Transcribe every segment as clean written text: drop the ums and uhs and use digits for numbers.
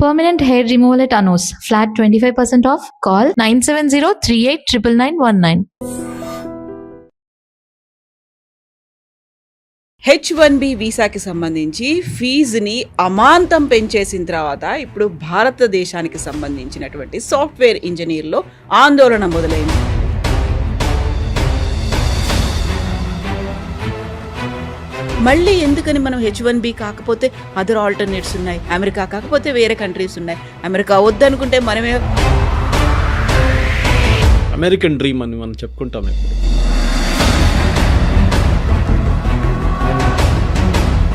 Permanent hair removal at Anos. Flat 25% off. Call 970-389919. H1B వీసాకి సంబంధించి ఫీజుని అమాంతం పెంచేసిన తర్వాత ఇప్పుడు భారతదేశానికి సంబంధించినటువంటి సాఫ్ట్వేర్ ఇంజనీర్లో ఆందోళన మొదలైంది. మళ్ళీ ఎందుకని మనం H1B కాకపోతే అదర్ ఆల్టర్నేట్స్ ఉన్నాయి, అమెరికా కాకపోతే వేరే కంట్రీస్ ఉన్నాయి, అమెరికా వద్దనుకుంటే మనమే అమెరికన్ డ్రీమ్ అని మనం చెప్పుకుంటాం ఇప్పుడు.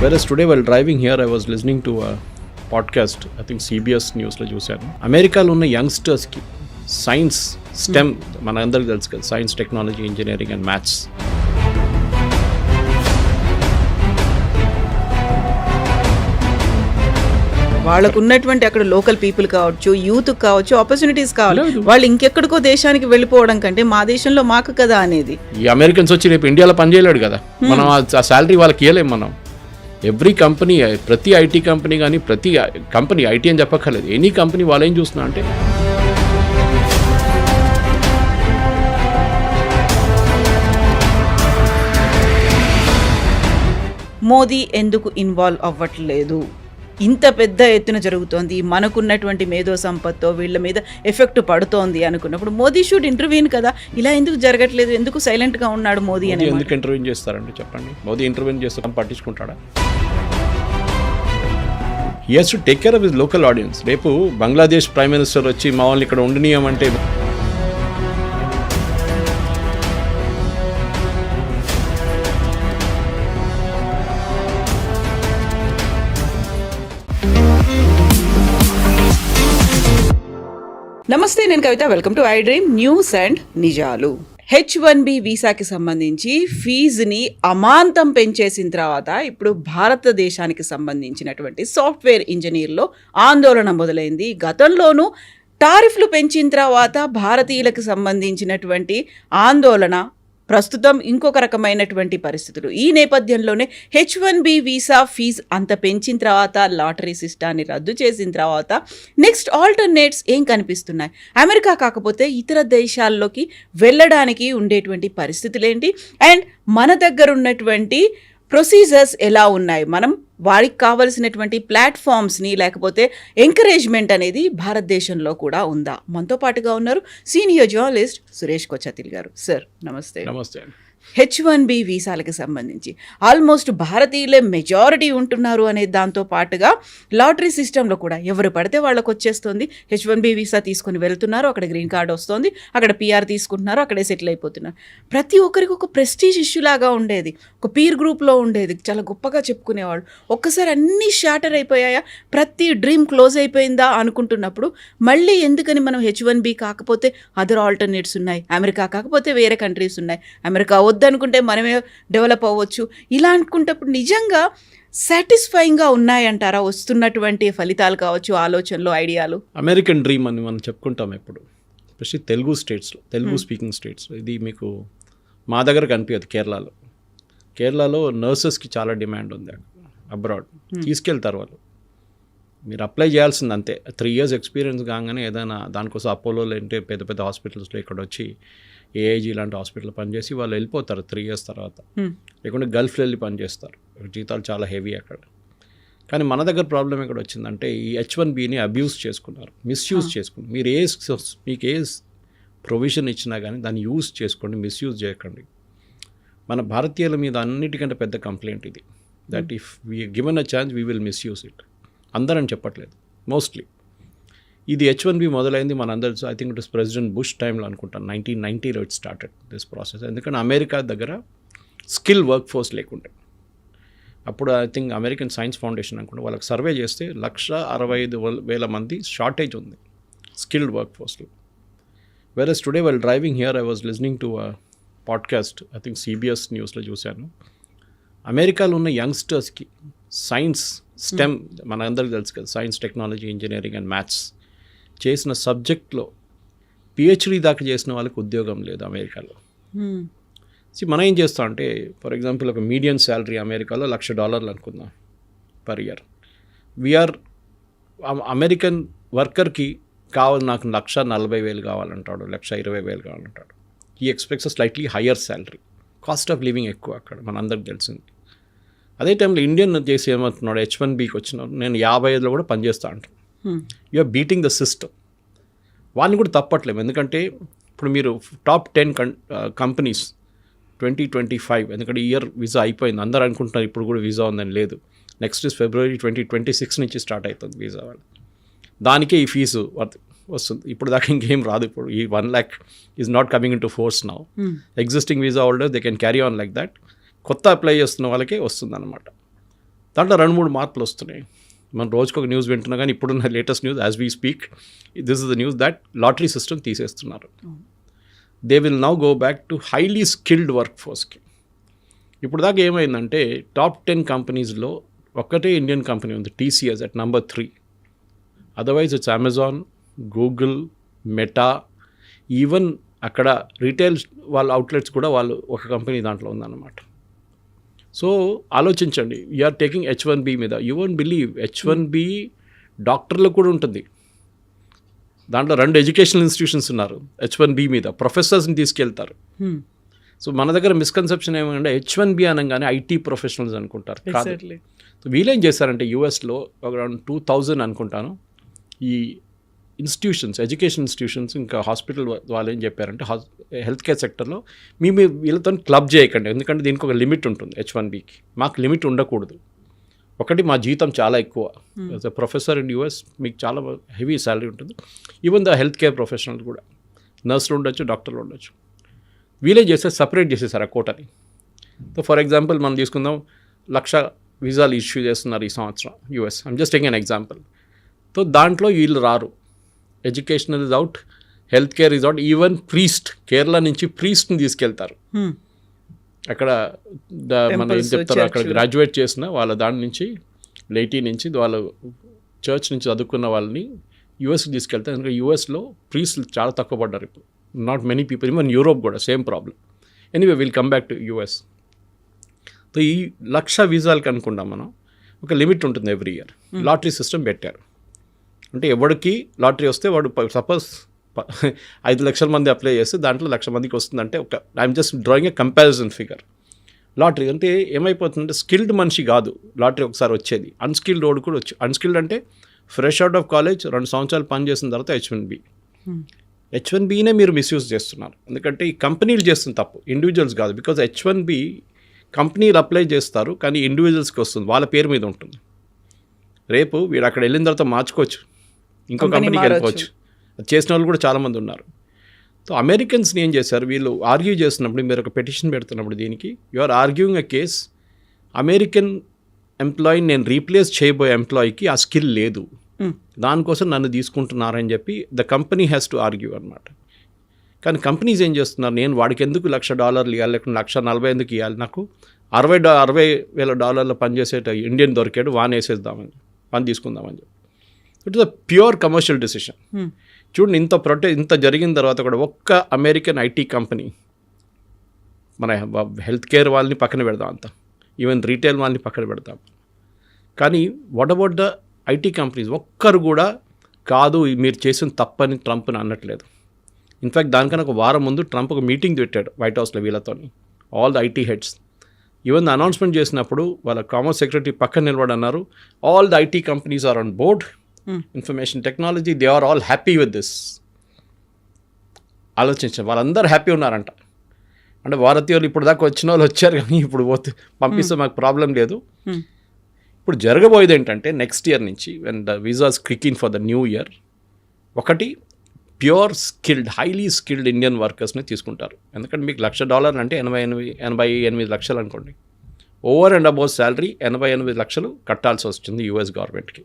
Whereas today while driving here, I was listening to a podcast, I think CBS న్యూస్లో చూశాను. అమెరికాలో ఉన్న యంగ్స్టర్స్కి సైన్స్, స్టెమ్ మన అందరికి తెలుసు కదా, science, technology, engineering and maths, వాళ్ళకు ఉన్నటువంటి అక్కడ లోకల్ పీపుల్ కావచ్చు, యూత్ కావచ్చు, ఆపర్చునిటీస్ కావాలి. వాళ్ళు ఇంకెక్కడికో దేశానికి వెళ్ళిపోవడం కంటే మా దేశంలో మాకు కదా అనేది. ఈ అమెరికన్స్ వచ్చి రేపు ఇండియాలో పనిచేయలేడు కదా, మనం ఆ శాలరీ వాళ్ళకి ఇవ్వలేము. మనం ఎవ్రీ కంపెనీ, ప్రతి ఐటీ కంపెనీ కానీ, ప్రతి కంపెనీ, ఐటీ అని చెప్పక్కర్లేదు, ఎనీ కంపెనీ వాళ్ళు ఏం చూస్తున్నా అంటే మోదీ ఎందుకు ఇన్వాల్వ్ అవ్వట్లేదు? ఇంత పెద్ద ఎత్తున జరుగుతోంది, మనకున్నటువంటి మేధో సంపత్తో వీళ్ళ మీద ఎఫెక్ట్ పడుతోంది అనుకున్నప్పుడు మోదీ షుడ్ ఇంటర్వ్యూన్ కదా. ఇలా ఎందుకు జరగట్లేదు? ఎందుకు సైలెంట్గా ఉన్నాడు మోదీ అని? ఎందుకు ఇంటర్వ్యూ చేస్తారండి చెప్పండి? మోదీ ఇంటర్వ్యూ చేస్తే పట్టించుకుంటాడా? He has to take care of his local audience. రేపు బంగ్లాదేశ్ ప్రైమ్ మినిస్టర్ వచ్చి మా వాళ్ళని ఇక్కడ ఉండనీయమంటే నమస్తే, నేను Kavitha. Welcome to I dream news and నిజాలు. H1B వీసాకి సంబంధించి ఫీజుని అమాంతం పెంచేసిన తర్వాత ఇప్పుడు భారతదేశానికి సంబంధించినటువంటి సాఫ్ట్వేర్ ఇంజనీర్లో ఆందోళన మొదలైంది. గతంలోనూ టారిఫ్లు పెంచిన తర్వాత భారతీయులకు సంబంధించినటువంటి ఆందోళన, ప్రస్తుతం ఇంకొక రకమైనటువంటి పరిస్థితులు. ఈ నేపథ్యంలోనే H1B వీసా ఫీజు అంత పెంచిన తర్వాత, లాటరీ సిస్టాన్ని రద్దు చేసిన తర్వాత నెక్స్ట్ ఆల్టర్నేట్స్ ఏం కనిపిస్తున్నాయి? అమెరికా కాకపోతే ఇతర దేశాల్లోకి వెళ్ళడానికి ఉండేటువంటి పరిస్థితులు ఏంటి? అండ్ మన దగ్గర ఉన్నటువంటి ప్రొసీజర్స్ ఎలా ఉన్నాయి? మనం వారికి కావలసినటువంటి ప్లాట్ఫామ్స్ని, లేకపోతే ఎంకరేజ్మెంట్ అనేది భారతదేశంలో కూడా ఉందా? మనతో పాటుగా ఉన్నారు సీనియర్ జర్నలిస్ట్ సురేష్ కొచ్చతిల్ గారు. సార్ నమస్తే. నమస్తే. H1B వీసాలకు సంబంధించి ఆల్మోస్ట్ భారతీయులే మెజారిటీ ఉంటున్నారు అనే దాంతో పాటుగా లాటరీ సిస్టంలో కూడా ఎవరు పడితే వాళ్ళకి వచ్చేస్తుంది. H1B వీసా తీసుకుని వెళ్తున్నారు, అక్కడ గ్రీన్ కార్డ్ వస్తుంది, అక్కడ PR తీసుకుంటున్నారు, అక్కడే సెటిల్ అయిపోతున్నారు. ప్రతి ఒక్కరికి ఒక ప్రెస్టీజ్ ఇష్యూ లాగా ఉండేది, ఒక పీర్ గ్రూప్లో ఉండేది, చాలా గొప్పగా చెప్పుకునేవాళ్ళు. ఒక్కసారి అన్నీ షాటర్ అయిపోయాయా, ప్రతి డ్రీమ్ క్లోజ్ అయిపోయిందా అనుకుంటున్నప్పుడు మళ్ళీ ఎందుకని మనం H1B కాకపోతే అదర్ ఆల్టర్నేట్స్ ఉన్నాయి, అమెరికా కాకపోతే వేరే కంట్రీస్ ఉన్నాయి, అమెరికా వద్దనుకుంటే మనమే డెవలప్ అవ్వచ్చు, ఇలా అనుకుంటప్పుడు నిజంగా సాటిస్ఫైయింగ్గా ఉన్నాయంటారా వస్తున్నటువంటి ఫలితాలు కావచ్చు, ఆలోచనలు, ఐడియాలు? అమెరికన్ డ్రీమ్ అని మనం చెప్పుకుంటాం ఎప్పుడు, స్పెషల్లీ తెలుగు స్టేట్స్లో, తెలుగు స్పీకింగ్ స్టేట్స్లో. ఇది మీకు మా దగ్గర కనిపించదు. కేరళలో నర్సెస్కి చాలా డిమాండ్ ఉంది. అబ్రాడ్ తీసుకెళ్తారు వాళ్ళు, మీరు అప్లై చేయాల్సింది అంతే. 3 years ఎక్స్పీరియన్స్ కాగానే ఏదైనా దానికోసం అపోలోలో అంటే పెద్ద పెద్ద హాస్పిటల్స్లో ఇక్కడ వచ్చి AIG లాంటి హాస్పిటల్ పనిచేసి వాళ్ళు వెళ్ళిపోతారు 3 years తర్వాత. లేకుంటే గల్ఫ్లో వెళ్ళి పనిచేస్తారు, జీతాలు చాలా హెవీ అక్కడ. కానీ మన దగ్గర ప్రాబ్లం ఎక్కడ వచ్చిందంటే ఈ H1Bని అబ్యూస్ చేసుకున్నారు, మిస్యూజ్ చేసుకున్నారు. మీకు ఏ ప్రొవిజన్ ఇచ్చినా కానీ దాన్ని యూజ్ చేసుకోండి, మిస్యూజ్ చేయకండి. మన భారతీయుల మీద అన్నిటికంటే పెద్ద కంప్లైంట్ ఇది, that if we given a chance we will misuse it. అందరని చెప్పట్లేదు, మోస్ట్లీ. ఇది H1B మొదలైంది మనందరూ, I think it is president Bush టైంలో అనుకుంటాను, 1990లో ఇట్ స్టార్టెడ్ దిస్ ప్రాసెస్. ఎందుకంటే అమెరికా దగ్గర స్కిల్ వర్క్ ఫోర్స్ లేకుండే. అప్పుడు I think American Science Foundation అనుకుంటే వాళ్ళకి సర్వే చేస్తే 165,000 మంది షార్టేజ్ ఉంది స్కిల్డ్ వర్క్ ఫోర్స్లో. Versus today while driving here, I was listening to a podcast, I think CBS న్యూస్లో చూశాను. అమెరికాలో ఉన్న యంగ్స్టర్స్కి సైన్స్, స్టెమ్ మన అందరికి తెలుసు కదా, science, technology, engineering and maths చేసిన సబ్జెక్ట్లో PhD దాకా చేసిన వాళ్ళకి ఉద్యోగం లేదు అమెరికాలో. మనం ఏం చేస్తాం అంటే, ఫర్ ఎగ్జాంపుల్ ఒక మీడియం శాలరీ అమెరికాలో $1,00,000 అనుకుందాం పర్ ఇయర్. వీఆర్ అమెరికన్ వర్కర్కి కావాలి నాకు 1,40,000 కావాలంటాడు, 1,20,000 కావాలంటాడు. ఈ expects slightly higher salary. Cost of living ఎక్కువ అక్కడ, మనందరికి తెలిసింది. అదే టైంలో ఇండియన్ చేసి ఏమంటున్నాడు, H1Bకి వచ్చినాడు, నేను 55లో కూడా పనిచేస్తా అంటాను. You're beating the system. వాళ్ళని కూడా తప్పట్లేము, ఎందుకంటే ఇప్పుడు మీరు టాప్ 10 కంపెనీస్ 2025, ఎందుకంటే ఇయర్ వీసా అయిపోయింది, అందరూ అనుకుంటున్నారు ఇప్పుడు కూడా వీసా ఉందని. లేదు, నెక్స్ట్ February 2026 నుంచి స్టార్ట్ అవుతుంది వీసా వాళ్ళు. దానికే ఈ ఫీజు వస్తుంది. ఇప్పుడు దాకా ఇంకేం రాదు. ఇప్పుడు ఈ 1 lakh is not coming in to force now. Existing visa holder they can carry on like that. కొత్త అప్లై చేస్తున్న వాళ్ళకే వస్తుంది అనమాట. దాంట్లో 2-3 మార్పులు వస్తున్నాయి. మనం రోజుకొక న్యూస్ వింటున్నా, కానీ ఇప్పుడున్న latest news as we speak, this is the news that lottery system తీసేస్తున్నారు. They will now go back to highly skilled work ఫోర్స్కి. ఇప్పుడు దాకా ఏమైందంటే టాప్ 10 కంపెనీస్లో ఒక్కటే ఇండియన్ కంపెనీ ఉంది, TCS at number 3. Otherwise it's Amazon, Google, Meta, even అక్కడ retail వాళ్ళ అవుట్లెట్స్ కూడా వాళ్ళు ఒక కంపెనీ దాంట్లో ఉందన్నమాట. సో ఆలోచించండి, యూఆర్ టేకింగ్ H1B మీద. యూ వోంట్ బిలీవ్, H1B డాక్టర్లకు కూడా ఉంటుంది. దాంట్లో 2 ఎడ్యుకేషనల్ ఇన్స్టిట్యూషన్స్ ఉన్నారు H1B మీద, ప్రొఫెసర్స్ని తీసుకెళ్తారు. సో మన దగ్గర మిస్కన్సెప్షన్ ఏమంటే H1B అనగానే IT ప్రొఫెషనల్స్ అనుకుంటారు. కాదు. సో వీళ్ళేం చేశారంటే యూఎస్లో అరౌండ్ 2000 అనుకుంటాను ఈ ఇన్స్టిట్యూషన్స్, ఎడ్యుకేషన్ ఇన్స్టిట్యూషన్స్, ఇంకా హాస్పిటల్ వాళ్ళు ఏం చెప్పారంటే హెల్త్ కేర్ సెక్టర్లో మీ వీళ్ళతో క్లబ్ చేయకండి, ఎందుకంటే దీనికి ఒక లిమిట్ ఉంటుంది. H1Bకి మాకు లిమిట్ ఉండకూడదు. ఒకటి, మా జీతం చాలా ఎక్కువ. As a professor in US మీకు చాలా హెవీ శాలరీ ఉంటుంది. Even the health care professional కూడా, నర్సులు ఉండొచ్చు, డాక్టర్లు ఉండొచ్చు. వీలే చేస్తే సపరేట్ చేసేసారు ఆ కోటని. సో ఫర్ ఎగ్జాంపుల్ మనం తీసుకుందాం, 1,00,000 వీసాలు ఇష్యూ చేస్తున్నారు ఈ సంవత్సరం US. I'm just taking an example. So దాంట్లో వీళ్ళు రారు. Educational is out, health care is out, even priest, Kerala నుంచి ప్రీస్ట్ని తీసుకెళ్తారు. అక్కడ మనం ఏం చెప్తారు, అక్కడ గ్రాడ్యుయేట్ చేసిన వాళ్ళ దాని నుంచి లేటీ నుంచి వాళ్ళు చర్చ్ నుంచి చదువుకున్న వాళ్ళని యూఎస్కి తీసుకెళ్తారు. ఎందుకంటే యూఎస్లో ప్రీస్ట్లు చాలా తక్కువ పడ్డారు ఇప్పుడు. Not many people, even Europe కూడా same problem. Anyway will come back to US. So ఈ 1,00,000 వీసాలకి అనుకుంటాం మనం, ఒక లిమిట్ ఉంటుంది ఎవ్రీ ఇయర్. లాటరీ సిస్టమ్ పెట్టారు. అంటే ఎవరికి లాటరీ వస్తే వాడు సపోజ్ 5 లక్షల మంది అప్లై చేస్తే దాంట్లో 1,00,000 మందికి వస్తుందంటే ఒక, I'm just drawing A comparison figure. Lottery అంటే ఏమైపోతుందంటే స్కిల్డ్ మనిషి కాదు లాటరీ ఒకసారి వచ్చేది, అన్స్కిల్డ్ రోడ్ కూడా వచ్చి. అన్స్కిల్డ్ అంటే ఫ్రెష్ అవుట్ ఆఫ్ కాలేజ్ 2 సంవత్సరాలు పని చేసిన తర్వాత H1Bనే మీరు మిస్యూజ్ చేస్తున్నారు. ఎందుకంటే ఈ కంపెనీలు చేస్తుంది తప్పు, ఇండివిజువల్స్ కాదు. బికాజ్ H1B కంపెనీలు అప్లై చేస్తారు, కానీ ఇండివిజువల్స్కి వస్తుంది, వాళ్ళ పేరు మీద ఉంటుంది. రేపు వీడు అక్కడ వెళ్ళిన తర్వాత మార్చుకోవచ్చు, ఇంకో కంపెనీకి వెళ్ళిపోవచ్చు. అది చేసిన వాళ్ళు కూడా చాలామంది ఉన్నారు. సో అమెరికన్స్ని ఏం చేశారు, వీళ్ళు ఆర్గ్యూ చేస్తున్నప్పుడు, మీరు ఒక పెటిషన్ పెడుతున్నప్పుడు దీనికి you are arguing a case, American ఎంప్లాయీని నేను రీప్లేస్ చేయబోయే ఎంప్లాయీకి ఆ స్కిల్ లేదు, దానికోసం నన్ను తీసుకుంటున్నారని చెప్పి the company has to argue అనమాట. కానీ కంపెనీస్ ఏం చేస్తున్నారు, నేను వాడికి ఎందుకు $1,00,000 ఇవ్వాలి, లేకపోతే 1,40,000 ఎందుకు ఇవ్వాలి, నాకు $60,000 పనిచేసే ఇండియన్ దొరికాడు, వాన్ వేసేద్దామని, వాన్ తీసుకుందామని చెప్పి. It is a pure commercial decision. చూడండి, ఇంత జరిగిన తర్వాత కూడా ఒక్క అమెరికన్ IT కంపెనీ, మన హెల్త్ కేర్ వాళ్ళని పక్కన పెడదాం, అంతా ఈవెన్ రీటైల్ వాళ్ళని పక్కన పెడతాం, కానీ what about the IT companies ఒక్కరు కూడా కాదు మీరు చేసిన తప్పని ట్రంప్ని అనట్లేదు. ఇన్ఫ్యాక్ట్ దానికన్నా ఒక వారం ముందు ట్రంప్ ఒక మీటింగ్ పెట్టాడు వైట్ హౌస్లో వీళ్ళతో, all the IT heads. Even the announcement చేసినప్పుడు వాళ్ళ కామర్స్ సెక్రటరీ పక్కన నిలబడి అన్నారు, all the IT companies are on board, information technology, they are all happy with this. ఆలోచించారు, వాళ్ళందరూ హ్యాపీ ఉన్నారంట. అంటే భారతీయులు ఇప్పుడు దాకా వచ్చిన వాళ్ళు వచ్చారు, కానీ ఇప్పుడు పోతే పంపిస్తే మాకు ప్రాబ్లం లేదు. ఇప్పుడు జరగబోయేది ఏంటంటే నెక్స్ట్ ఇయర్ నుంచి when the visas clicking for the new year, ఒకటి pure skilled, highly skilled Indian వర్కర్స్ని తీసుకుంటారు. ఎందుకంటే మీకు $1,00,000 అంటే 88 లక్షలు అనుకోండి, ఓవర్ అండ్ అబౌవ్ శాలరీ 88 లక్షలు కట్టాల్సి వస్తుంది US గవర్నమెంట్కి.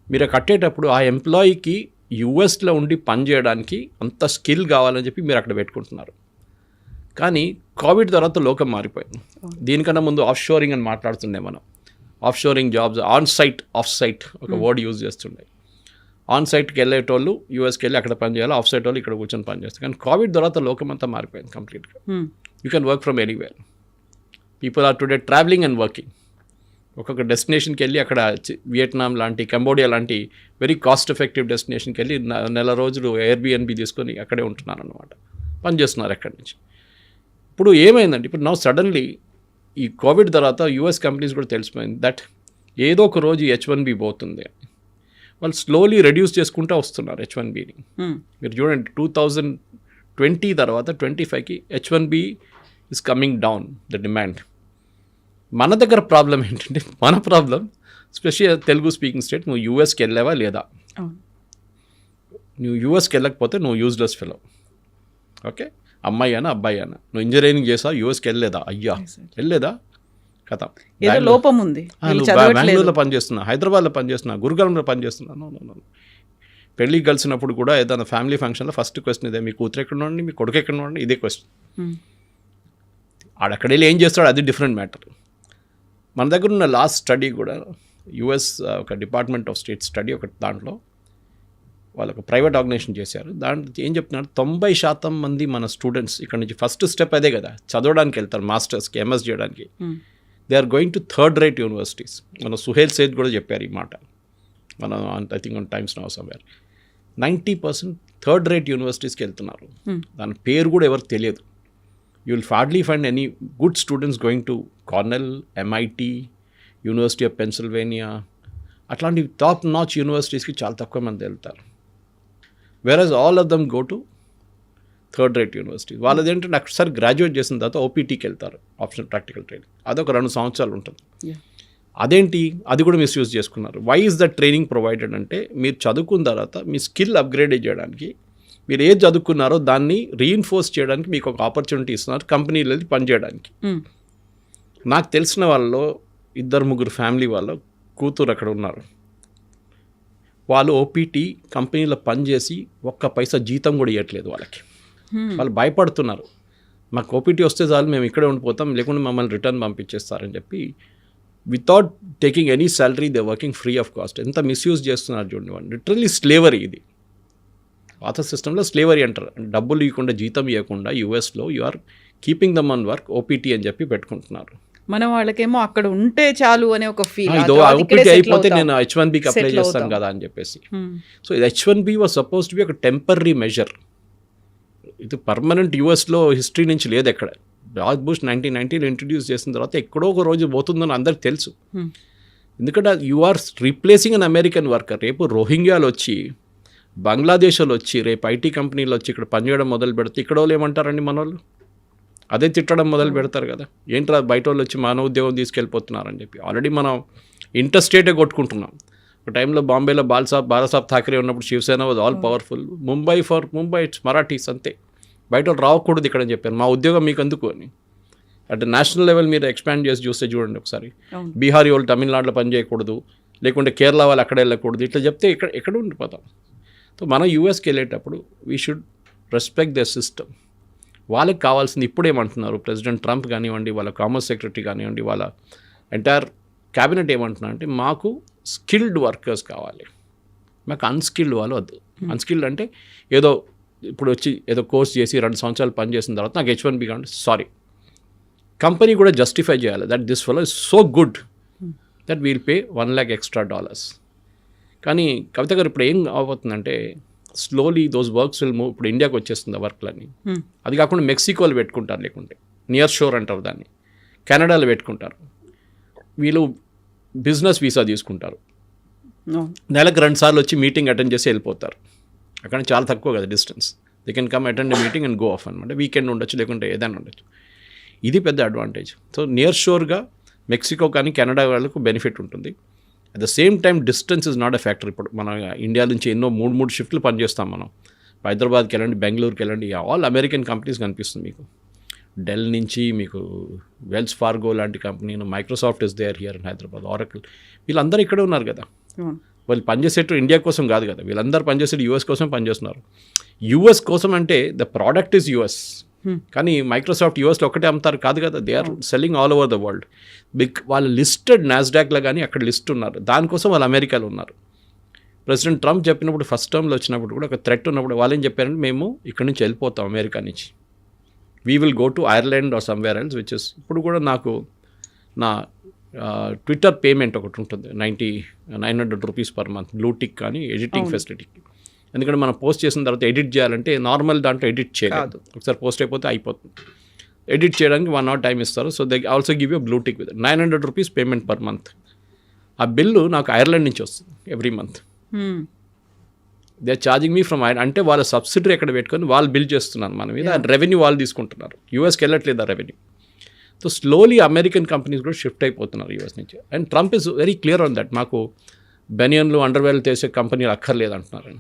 మీరు కట్టేటప్పుడు ఆ ఎంప్లాయీకి USలో ఉండి పనిచేయడానికి అంత స్కిల్ కావాలని చెప్పి మీరు అక్కడ పెట్టుకుంటున్నారు. కానీ కోవిడ్ తర్వాత లోకం మారిపోయింది. దీనికన్నా ముందు ఆఫ్ షోరింగ్ అని మాట్లాడుతుండే మనం. Off shoring jobs, on site, off site ఒక వర్డ్ యూజ్ చేస్తుండే. ఆన్ సైట్కి వెళ్ళేటోళ్ళు USకి వెళ్ళి అక్కడ పని చేయాలి, ఆఫ్ సైట్ వాళ్ళు ఇక్కడ కూర్చొని పని చేస్తారు. కానీ కోవిడ్ తర్వాత లోకం అంతా మారిపోయింది కంప్లీట్గా. You can work from anywhere. People are today travelling and working. ఒక్కొక్క డెస్టినేషన్కి వెళ్ళి అక్కడ వియట్నాం లాంటి కంబోడియా లాంటి వెరీ కాస్ట్ ఎఫెక్టివ్ డెస్టినేషన్కి వెళ్ళి నెల రోజులు ఎయిర్బిఎన్బి తీసుకొని అక్కడే ఉంటున్నారు అనమాట, పనిచేస్తున్నారు అక్కడి నుంచి. ఇప్పుడు ఏమైందంటే ఇప్పుడు నౌ సడన్లీ ఈ కోవిడ్ తర్వాత యూఎస్ కంపెనీస్ కూడా తెలిసిపోయింది దట్ ఏదో ఒక రోజు H1B పోతుంది. వాళ్ళు స్లోలీ రెడ్యూస్ చేసుకుంటూ వస్తున్నారు H1Bని. మీరు చూడండి 2020 తర్వాత 25కి H1B is coming down the demand. మన దగ్గర ప్రాబ్లం ఏంటంటే మన problem special Telugu speaking state, నువ్వు యూఎస్కి వెళ్ళావా లేదా? నువ్వు యూఎస్కి వెళ్ళకపోతే నువ్వు యూజ్లెస్ ఫెలో. ఓకే, అమ్మాయి అయినా అబ్బాయి అయినా నువ్వు ఇంజనీరింగ్ చేసావు, యూఎస్కి వెళ్ళలేదా? అయ్యా వెళ్ళలేదా కథ, ఏదో లోపం ఉంది, బెంగళూరులో పనిచేస్తున్నా, హైదరాబాద్లో పనిచేస్తున్నా, గురుగారంలో పనిచేస్తున్నా. పెళ్ళికి కలిసినప్పుడు కూడా ఏదైనా ఫ్యామిలీ ఫంక్షన్లో ఫస్ట్ క్వశ్చన్ ఇదే, మీ కూతురు ఎక్కడ ఉండండి, మీ కొడుకు ఎక్కడ ఉండండి, ఇదే క్వశ్చన్. ఆడక్కడ వెళ్ళి ఏం చేస్తాడు అది డిఫరెంట్ మ్యాటర్. మన దగ్గర ఉన్న లాస్ట్ స్టడీ కూడా యుఎస్ ఒక డిపార్ట్మెంట్ ఆఫ్ స్టేట్ స్టడీ ఒకటి, దాంట్లో వాళ్ళు ఒక ప్రైవేట్ ఆర్గనైజేషన్ చేశారు. దాంట్లో ఏం చెప్తున్నారు, 90% మంది మన స్టూడెంట్స్ ఇక్కడ నుంచి ఫస్ట్ స్టెప్ అదే కదా, చదవడానికి వెళ్తారు, మాస్టర్స్కి ఎంఎస్ చేయడానికి. They are going to third rate universities. మన సుహేల్ సేద్ కూడా చెప్పారు ఈ మాట, మన I think on Times Now somewhere. 90% third rate యూనివర్సిటీస్కి వెళ్తున్నారు. దాని పేరు కూడా ఎవరికి తెలియదు. You will hardly find any good students going to Cornell, MIT, University of Pennsylvania, అట్లాంటి టాప్ నాచ్ యూనివర్సిటీస్కి చాలా తక్కువ మంది వెళ్తారు. Versus all of them go to third rate university. వాళ్ళది ఏంటంటే ఒకసారి గ్రాడ్యుయేట్ చేసిన తర్వాత ఓపీటీకి వెళ్తారు, ఆప్షనల్ ప్రాక్టికల్ ట్రైనింగ్. అదొక 2 సంవత్సరాలు ఉంటుంది. అదేంటి, అది కూడా మిస్యూజ్ చేసుకున్నారు. Why is the training provided అంటే, మీరు చదువుకున్న తర్వాత మీ స్కిల్ అప్గ్రేడ్ చేయడానికి, మీరు ఏది చదువుకున్నారో దాన్ని రీఇన్ఫోర్స్ చేయడానికి మీకు ఒక ఆపర్చునిటీ ఇస్తున్నారు కంపెనీలు వెళ్ళి పనిచేయడానికి. నాకు తెలిసిన వాళ్ళలో 2-3 ఫ్యామిలీ వాళ్ళ కూతురు అక్కడ ఉన్నారు. వాళ్ళు ఓపీటీ కంపెనీలో పనిచేసి ఒక్క పైసా జీతం కూడా ఇవ్వట్లేదు వాళ్ళకి. వాళ్ళు భయపడుతున్నారు, మాకు ఓపీటీ వస్తే చాలు మేము ఇక్కడే ఉండిపోతాం, లేకుంటే మమ్మల్ని రిటర్న్ పంపించేస్తారని చెప్పి without taking any salary they working free of cost. ఎంత మిస్యూజ్ చేస్తున్నారు చూడండి వాళ్ళు. లిటరల్లీ స్లేవరీ ఇది. పాత సిస్టంలో స్లేవరీ అంటారు, డబ్బులు ఇవ్వకుండా జీతం ఇవ్వకుండా యూఎస్లో you are keeping them on work, OPT అని చెప్పి పెట్టుకుంటున్నారు. మన వాళ్ళకేమో అక్కడ ఉంటే చాలు అనే ఒక ఫీల్, ఓపీటీ అయిపోతే నేను H1Bకి అప్లై చేస్తాను కదా అని చెప్పేసి. సో ఇది H1B was suppose to be ఒక టెంపరీ మెజర్. ఇది పర్మనెంట్ యూఎస్లో హిస్టరీ నుంచి లేదు ఎక్కడ. జార్జ్ బుష్ 1990లో ఇంట్రడ్యూస్ చేసిన తర్వాత ఎక్కడో ఒక రోజు పోతుందని అందరికి తెలుసు. ఎందుకంటే you are replacing an American worker. రేపు రోహింగ్యాలు వచ్చి, బంగ్లాదేశ్ వాళ్ళు వచ్చి, రేపు ఐటీ కంపెనీలు వచ్చి ఇక్కడ పనిచేయడం మొదలు పెడితే ఇక్కడ వాళ్ళు ఏమంటారండి, మన వాళ్ళు అదే తిట్టడం మొదలు పెడతారు కదా, ఏంట్రా బయట వాళ్ళు వచ్చి మన ఉద్యోగం తీసుకెళ్ళిపోతున్నారని చెప్పి. ఆల్రెడీ మనం ఇంటర్స్టేటే కొట్టుకుంటున్నాం. ఒక టైంలో బాంబేలో బాలాసాబ్ ఠాకరే ఉన్నప్పుడు Shiv Sena was all powerful. Mumbai it's Marathis అంతే, బయట వాళ్ళు రావకూడదు ఇక్కడ అని చెప్పారు. మా ఉద్యోగం మీకు అందుకు అని. అంటే నేషనల్ లెవెల్ మీరు ఎక్స్పాండ్ చేసి చూస్తే చూడండి ఒకసారి, బీహారీ వాళ్ళు తమిళనాడులో పని చేయకూడదు, లేకుంటే కేరళ వాళ్ళు అక్కడ వెళ్ళకూడదు, ఇట్లా చెప్తే ఎక్కడ ఉండిపోతాం. సో మనం యూఎస్కి వెళ్ళేటప్పుడు we should respect the system. వాళ్ళకి కావాల్సింది ఇప్పుడు ఏమంటున్నారు, ప్రెసిడెంట్ ట్రంప్ కానివ్వండి, వాళ్ళ కామర్స్ సెక్రటరీ కానివ్వండి, వాళ్ళ ఎంటైర్ క్యాబినెట్ ఏమంటున్నారు అంటే, మాకు స్కిల్డ్ వర్కర్స్ కావాలి, మాకు అన్స్కిల్డ్ వాళ్ళు వద్దు. అన్స్కిల్డ్ అంటే ఏదో ఇప్పుడు వచ్చి ఏదో కోర్స్ చేసి 2 సంవత్సరాలు పనిచేసిన తర్వాత నాకు H1B కావాలి. సారీ, కంపెనీ కూడా జస్టిఫై చేయాలి that this fellow is so good that we'll pay $1 lakh extra. కానీ కవిత గారు ఇప్పుడు ఏం అవబోతుందంటే, slowly those works will move. ఇప్పుడు ఇండియాకి వచ్చేస్తుంది ఆ వర్క్లన్నీ. అది కాకుండా మెక్సికోలో పెట్టుకుంటారు, లేకుంటే నియర్ షోర్ అంటారు దాన్ని, కెనడాలో పెట్టుకుంటారు. వీళ్ళు బిజినెస్ వీసా తీసుకుంటారు, నెలకు 2 సార్లు వచ్చి మీటింగ్ అటెండ్ చేసి వెళ్ళిపోతారు. అక్కడ చాలా తక్కువ కదా distance, they can come attend a meeting and go of అనమాట. వీకెండ్ ఉండొచ్చు, లేకుంటే ఏదైనా ఉండొచ్చు. ఇది పెద్ద అడ్వాంటేజ్. సో నియర్ షోర్గా మెక్సికో కానీ కెనడా వాళ్ళకు బెనిఫిట్ ఉంటుంది. At the same time distance is not a factor. ఇప్పుడు మన ఇండియా నుంచి ఎన్నో 3 షిఫ్ట్లు పనిచేస్తాం మనం. హైదరాబాద్కి వెళ్ళండి, బెంగళూరుకి వెళ్ళండి, ఆల్ అమెరికన్ కంపెనీస్ కనిపిస్తుంది మీకు. డెల్ నుంచి మీకు వెల్స్ ఫార్గో లాంటి company, Microsoft is there here in Hyderabad, Oracle, వీళ్ళందరూ ఇక్కడే ఉన్నారు కదా. వాళ్ళు పనిచేసేట్టు ఇండియా కోసం కాదు కదా, వీళ్ళందరూ పనిచేసేది యూఎస్ కోసం పనిచేస్తున్నారు. యూఎస్ కోసం అంటే ద ప్రోడక్ట్ ఈజ్ యూఎస్, కానీ మైక్రోసాఫ్ట్ యూఎస్లో ఒకటే అమ్ముతారు కాదు కదా, they are selling all over the world. వాళ్ళు లిస్టెడ్ నాస్డాక్లో కానీ అక్కడ లిస్ట్ ఉన్నారు, దానికోసం వాళ్ళు అమెరికాలో ఉన్నారు. ప్రెసిడెంట్ ట్రంప్ చెప్పినప్పుడు ఫస్ట్ టర్మ్లో వచ్చినప్పుడు కూడా ఒక థ్రెట్ ఉన్నప్పుడు వాళ్ళు ఏం చెప్పారంటే, మేము ఇక్కడ నుంచి వెళ్ళిపోతాం అమెరికా నుంచి, we will go to Ireland or somewhere else, which is. ఇప్పుడు కూడా నాకు నా ట్విట్టర్ పేమెంట్ ఒకటి ఉంటుంది 900 రూపీస్ పర్ మంత్, బ్లూటిక్ కానీ ఎడిటింగ్ ఫెసిలిటీకి. ఎందుకంటే మనం పోస్ట్ చేసిన తర్వాత ఎడిట్ చేయాలంటే నార్మల్ దాంట్లో ఎడిట్ చేయలేదు, ఒకసారి పోస్ట్ అయిపోతే అయిపోతుంది. ఎడిట్ చేయడానికి 1 hour టైం ఇస్తారు. So they also give you blue tick with 900 rupees payment per month. ఆ బిల్లు నాకు ఐర్లాండ్ నుంచి వస్తుంది every month. They are charging me from Ireland. అంటే వాళ్ళ సబ్సిడరీ ఎక్కడ పెట్టుకొని వాళ్ళు బిల్ చేస్తున్నారు మన మీద, రెవెన్యూ వాళ్ళు తీసుకుంటున్నారు. యూఎస్కి వెళ్ళట్లేదు ఆ revenue. So slowly American companies కూడా షిఫ్ట్ అయిపోతున్నారు యూఎస్ నుంచి. And Trump is very clear on that. మాకు బెనియన్లు, అండర్వేర్లు చేసే కంపెనీలు అక్కర్లేదు అంటున్నారు.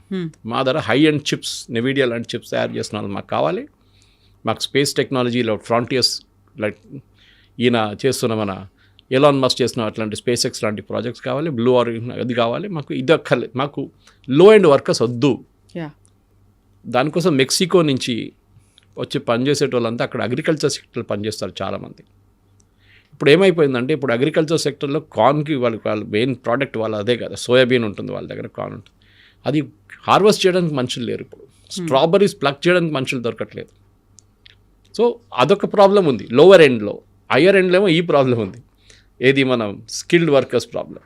మా దగ్గర హై అండ్ చిప్స్, నెవిడియా లాంటి చిప్స్ తయారు చేస్తున్నారు మాకు కావాలి. మాకు స్పేస్ టెక్నాలజీలో ఫ్రాంటియర్స్ లైక్ ఈయన చేస్తున్న మన ఎలాన్ మస్క్ చేస్తున్న అట్లాంటి స్పేస్ ఎక్స్ లాంటి ప్రాజెక్ట్స్ కావాలి, బ్లూ ఆరిజిన్ అది కావాలి. మాకు ఇది అక్కర్లేదు, మాకు లో అండ్ వర్కర్స్ వద్దు. దానికోసం మెక్సికో నుంచి వచ్చి పనిచేసేటోళ్ళంతా అక్కడ అగ్రికల్చర్ సెక్టర్లో పనిచేస్తారు చాలామంది. ఇప్పుడు ఏమైపోయిందంటే ఇప్పుడు అగ్రికల్చర్ సెక్టర్లో కార్న్కి వాళ్ళ మెయిన్ ప్రోడక్ట్ వాళ్ళ అదే కదా, సోయాబీన్ ఉంటుంది వాళ్ళ దగ్గర, కార్న్ ఉంటుంది. అది హార్వెస్ట్ చేయడానికి మనుషులు లేరు ఇప్పుడు. స్ట్రాబెర్రీస్ ప్లక్ చేయడానికి మనుషులు దొరకట్లేదు. సో అదొక ప్రాబ్లం ఉంది లోవర్ ఎండ్లో. హయ్యర్ ఎండ్లో ఏమో ఈ ప్రాబ్లం ఉంది, ఏది మనం స్కిల్డ్ వర్కర్స్ ప్రాబ్లం.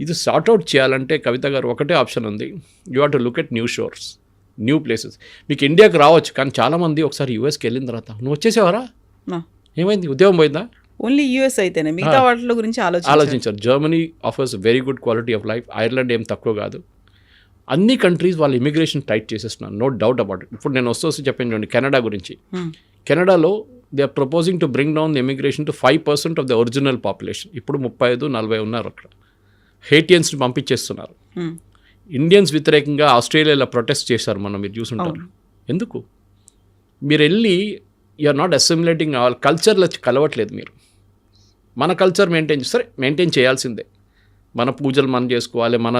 ఇది సార్ట్అవుట్ చేయాలంటే కవిత గారు ఒకటే ఆప్షన్ ఉంది, you have to look at new షోర్స్, new places. మీకు ఇండియాకి రావచ్చు, కానీ చాలామంది ఒకసారి యూఎస్కి వెళ్ళిన తర్వాత నువ్వు వచ్చేసేవారా, ఏమైంది, ఉద్యోగం పోయిందా? ఓన్లీ యూఎస్ అయితేనే మిగతా వాటిలో గురించి ఆలోచించారు. Germany offers very good quality of life. Ireland ఏం తక్కువ కాదు. అన్ని కంట్రీస్ వాళ్ళు ఇమిగ్రేషన్ టైట్ చేసేస్తున్నారు, నో డౌట్ అబౌట్ ఇట్. ఇప్పుడు నేను వస్తూ చెప్పాను చూడండి కెనడా గురించి. కెనడాలో they are proposing to bring down the immigration to 5% of the original population. ఇప్పుడు 35-40 ఉన్నారు అక్కడ. హేటియన్స్ని పంపించేస్తున్నారు. ఇండియన్స్ వ్యతిరేకంగా ఆస్ట్రేలియాలో ప్రొటెస్ట్ చేశారు, మనం మీరు చూసుంటారు. ఎందుకు? మీరు వెళ్ళి యూఆర్ నాట్ అసిమిలేటింగ్ వాళ్ళ కల్చర్లో కలవట్లేదు. మీరు మన కల్చర్ మెయింటైన్ చేయాల్సిందే. మన పూజలు మనం చేసుకోవాలి, మన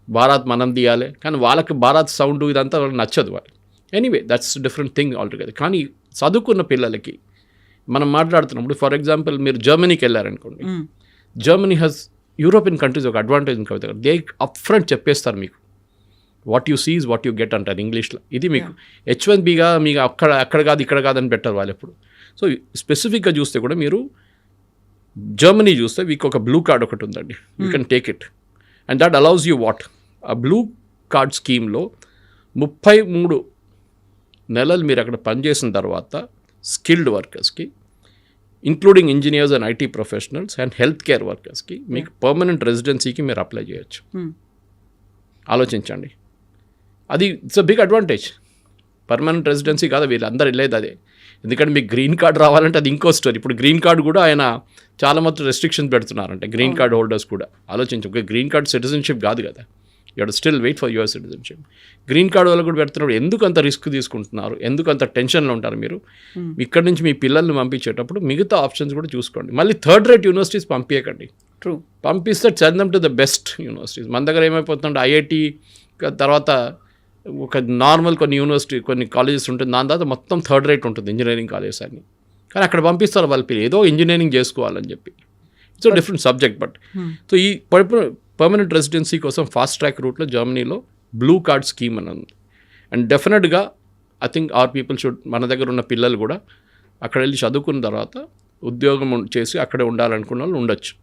భారత్ మనం తీయాలి. కానీ వాళ్ళకి భారత్ సౌండ్ ఇదంతా వాళ్ళకి నచ్చదు. వాళ్ళు anyway that's different thing altogether. కానీ చదువుకున్న పిల్లలకి మనం మాట్లాడుతున్నప్పుడు, ఫర్ ఎగ్జాంపుల్ మీరు జర్మనీకి వెళ్ళారనుకోండి, జర్మనీ హ్యాస్ యూరోపియన్ కంట్రీస్ ఒక అడ్వాంటేజ్ ఉంది కవిత. దే అప్ ఫ్రంట్ చెప్పేస్తారు మీకు, what you see is what you get అంటారు ఇంగ్లీష్లో. ఇది మీకు H1Bగా మీకు అక్కడ కాదు ఇక్కడ కాదని పెట్టారు వాళ్ళు ఎప్పుడు. సో స్పెసిఫిక్గా చూస్తే కూడా మీరు జర్మనీ చూస్తే మీకు ఒక బ్లూ కార్డ్ ఒకటి ఉందండి, you can take it and that allows you what. ఆ బ్లూ కార్డ్ స్కీమ్లో 33 నెలలు మీరు అక్కడ పనిచేసిన తర్వాత స్కిల్డ్ వర్కర్స్కి, including engineers and IT professionals and health care వర్కర్స్కి మీకు పర్మనెంట్ రెసిడెన్సీకి మీరు అప్లై చేయొచ్చు. ఆలోచించండి, అది it's a big advantage. Permanent residency కాదు, వీళ్ళందరూ వెళ్ళేది అదే. ఎందుకంటే మీకు గ్రీన్ కార్డ్ రావాలంటే అది ఇంకో స్టోరీ. ఇప్పుడు గ్రీన్ కార్డ్ కూడా ఆయన చాలా మొత్తం రెస్ట్రిక్షన్స్ పెడుతున్నారంటే గ్రీన్ కార్డ్ హోల్డర్స్ కూడా. ఆలోచించు, ఒక గ్రీన్ కార్డ్ సిటిజన్షిప్ కాదు కదా, you have to still wait for your citizenship. Green card వాళ్ళు కూడా పెడుతున్నప్పుడు ఎందుకు అంత రిస్క్ తీసుకుంటున్నారు, ఎందుకు అంత టెన్షన్లో ఉంటారు మీరు? ఇక్కడ నుంచి మీ పిల్లల్ని పంపించేటప్పుడు మిగతా ఆప్షన్స్ కూడా చూసుకోండి. మళ్ళీ థర్డ్ రేట్ యూనివర్సిటీస్ పంపించకండి. ట్రూ, పంపిస్తే send them to the best universities. మన దగ్గర ఏమైపోతుందంటే ఐఐటి తర్వాత ఒక నార్మల్ కొన్ని యూనివర్సిటీ కొన్ని కాలేజెస్ ఉంటుంది, దాని తర్వాత మొత్తం థర్డ్ రేట్ ఉంటుంది ఇంజనీరింగ్ కాలేజెస్ అన్ని. కానీ అక్కడ పంపిస్తారు వాళ్ళ పిల్లలు ఏదో ఇంజనీరింగ్ చేసుకోవాలని చెప్పి. It's different subject. But so ఈ పర్మనెంట్ రెసిడెన్సీ కోసం ఫాస్ట్ ట్రాక్ రూట్లో జర్మనీలో బ్లూ కార్డ్ స్కీమ్ అని ఉంది. అండ్ డెఫినెట్గా I think our people should, మన దగ్గర ఉన్న పిల్లలు కూడా అక్కడ వెళ్ళి చదువుకున్న తర్వాత ఉద్యోగం చేసి అక్కడే ఉండాలనుకున్న వాళ్ళు ఉండొచ్చు.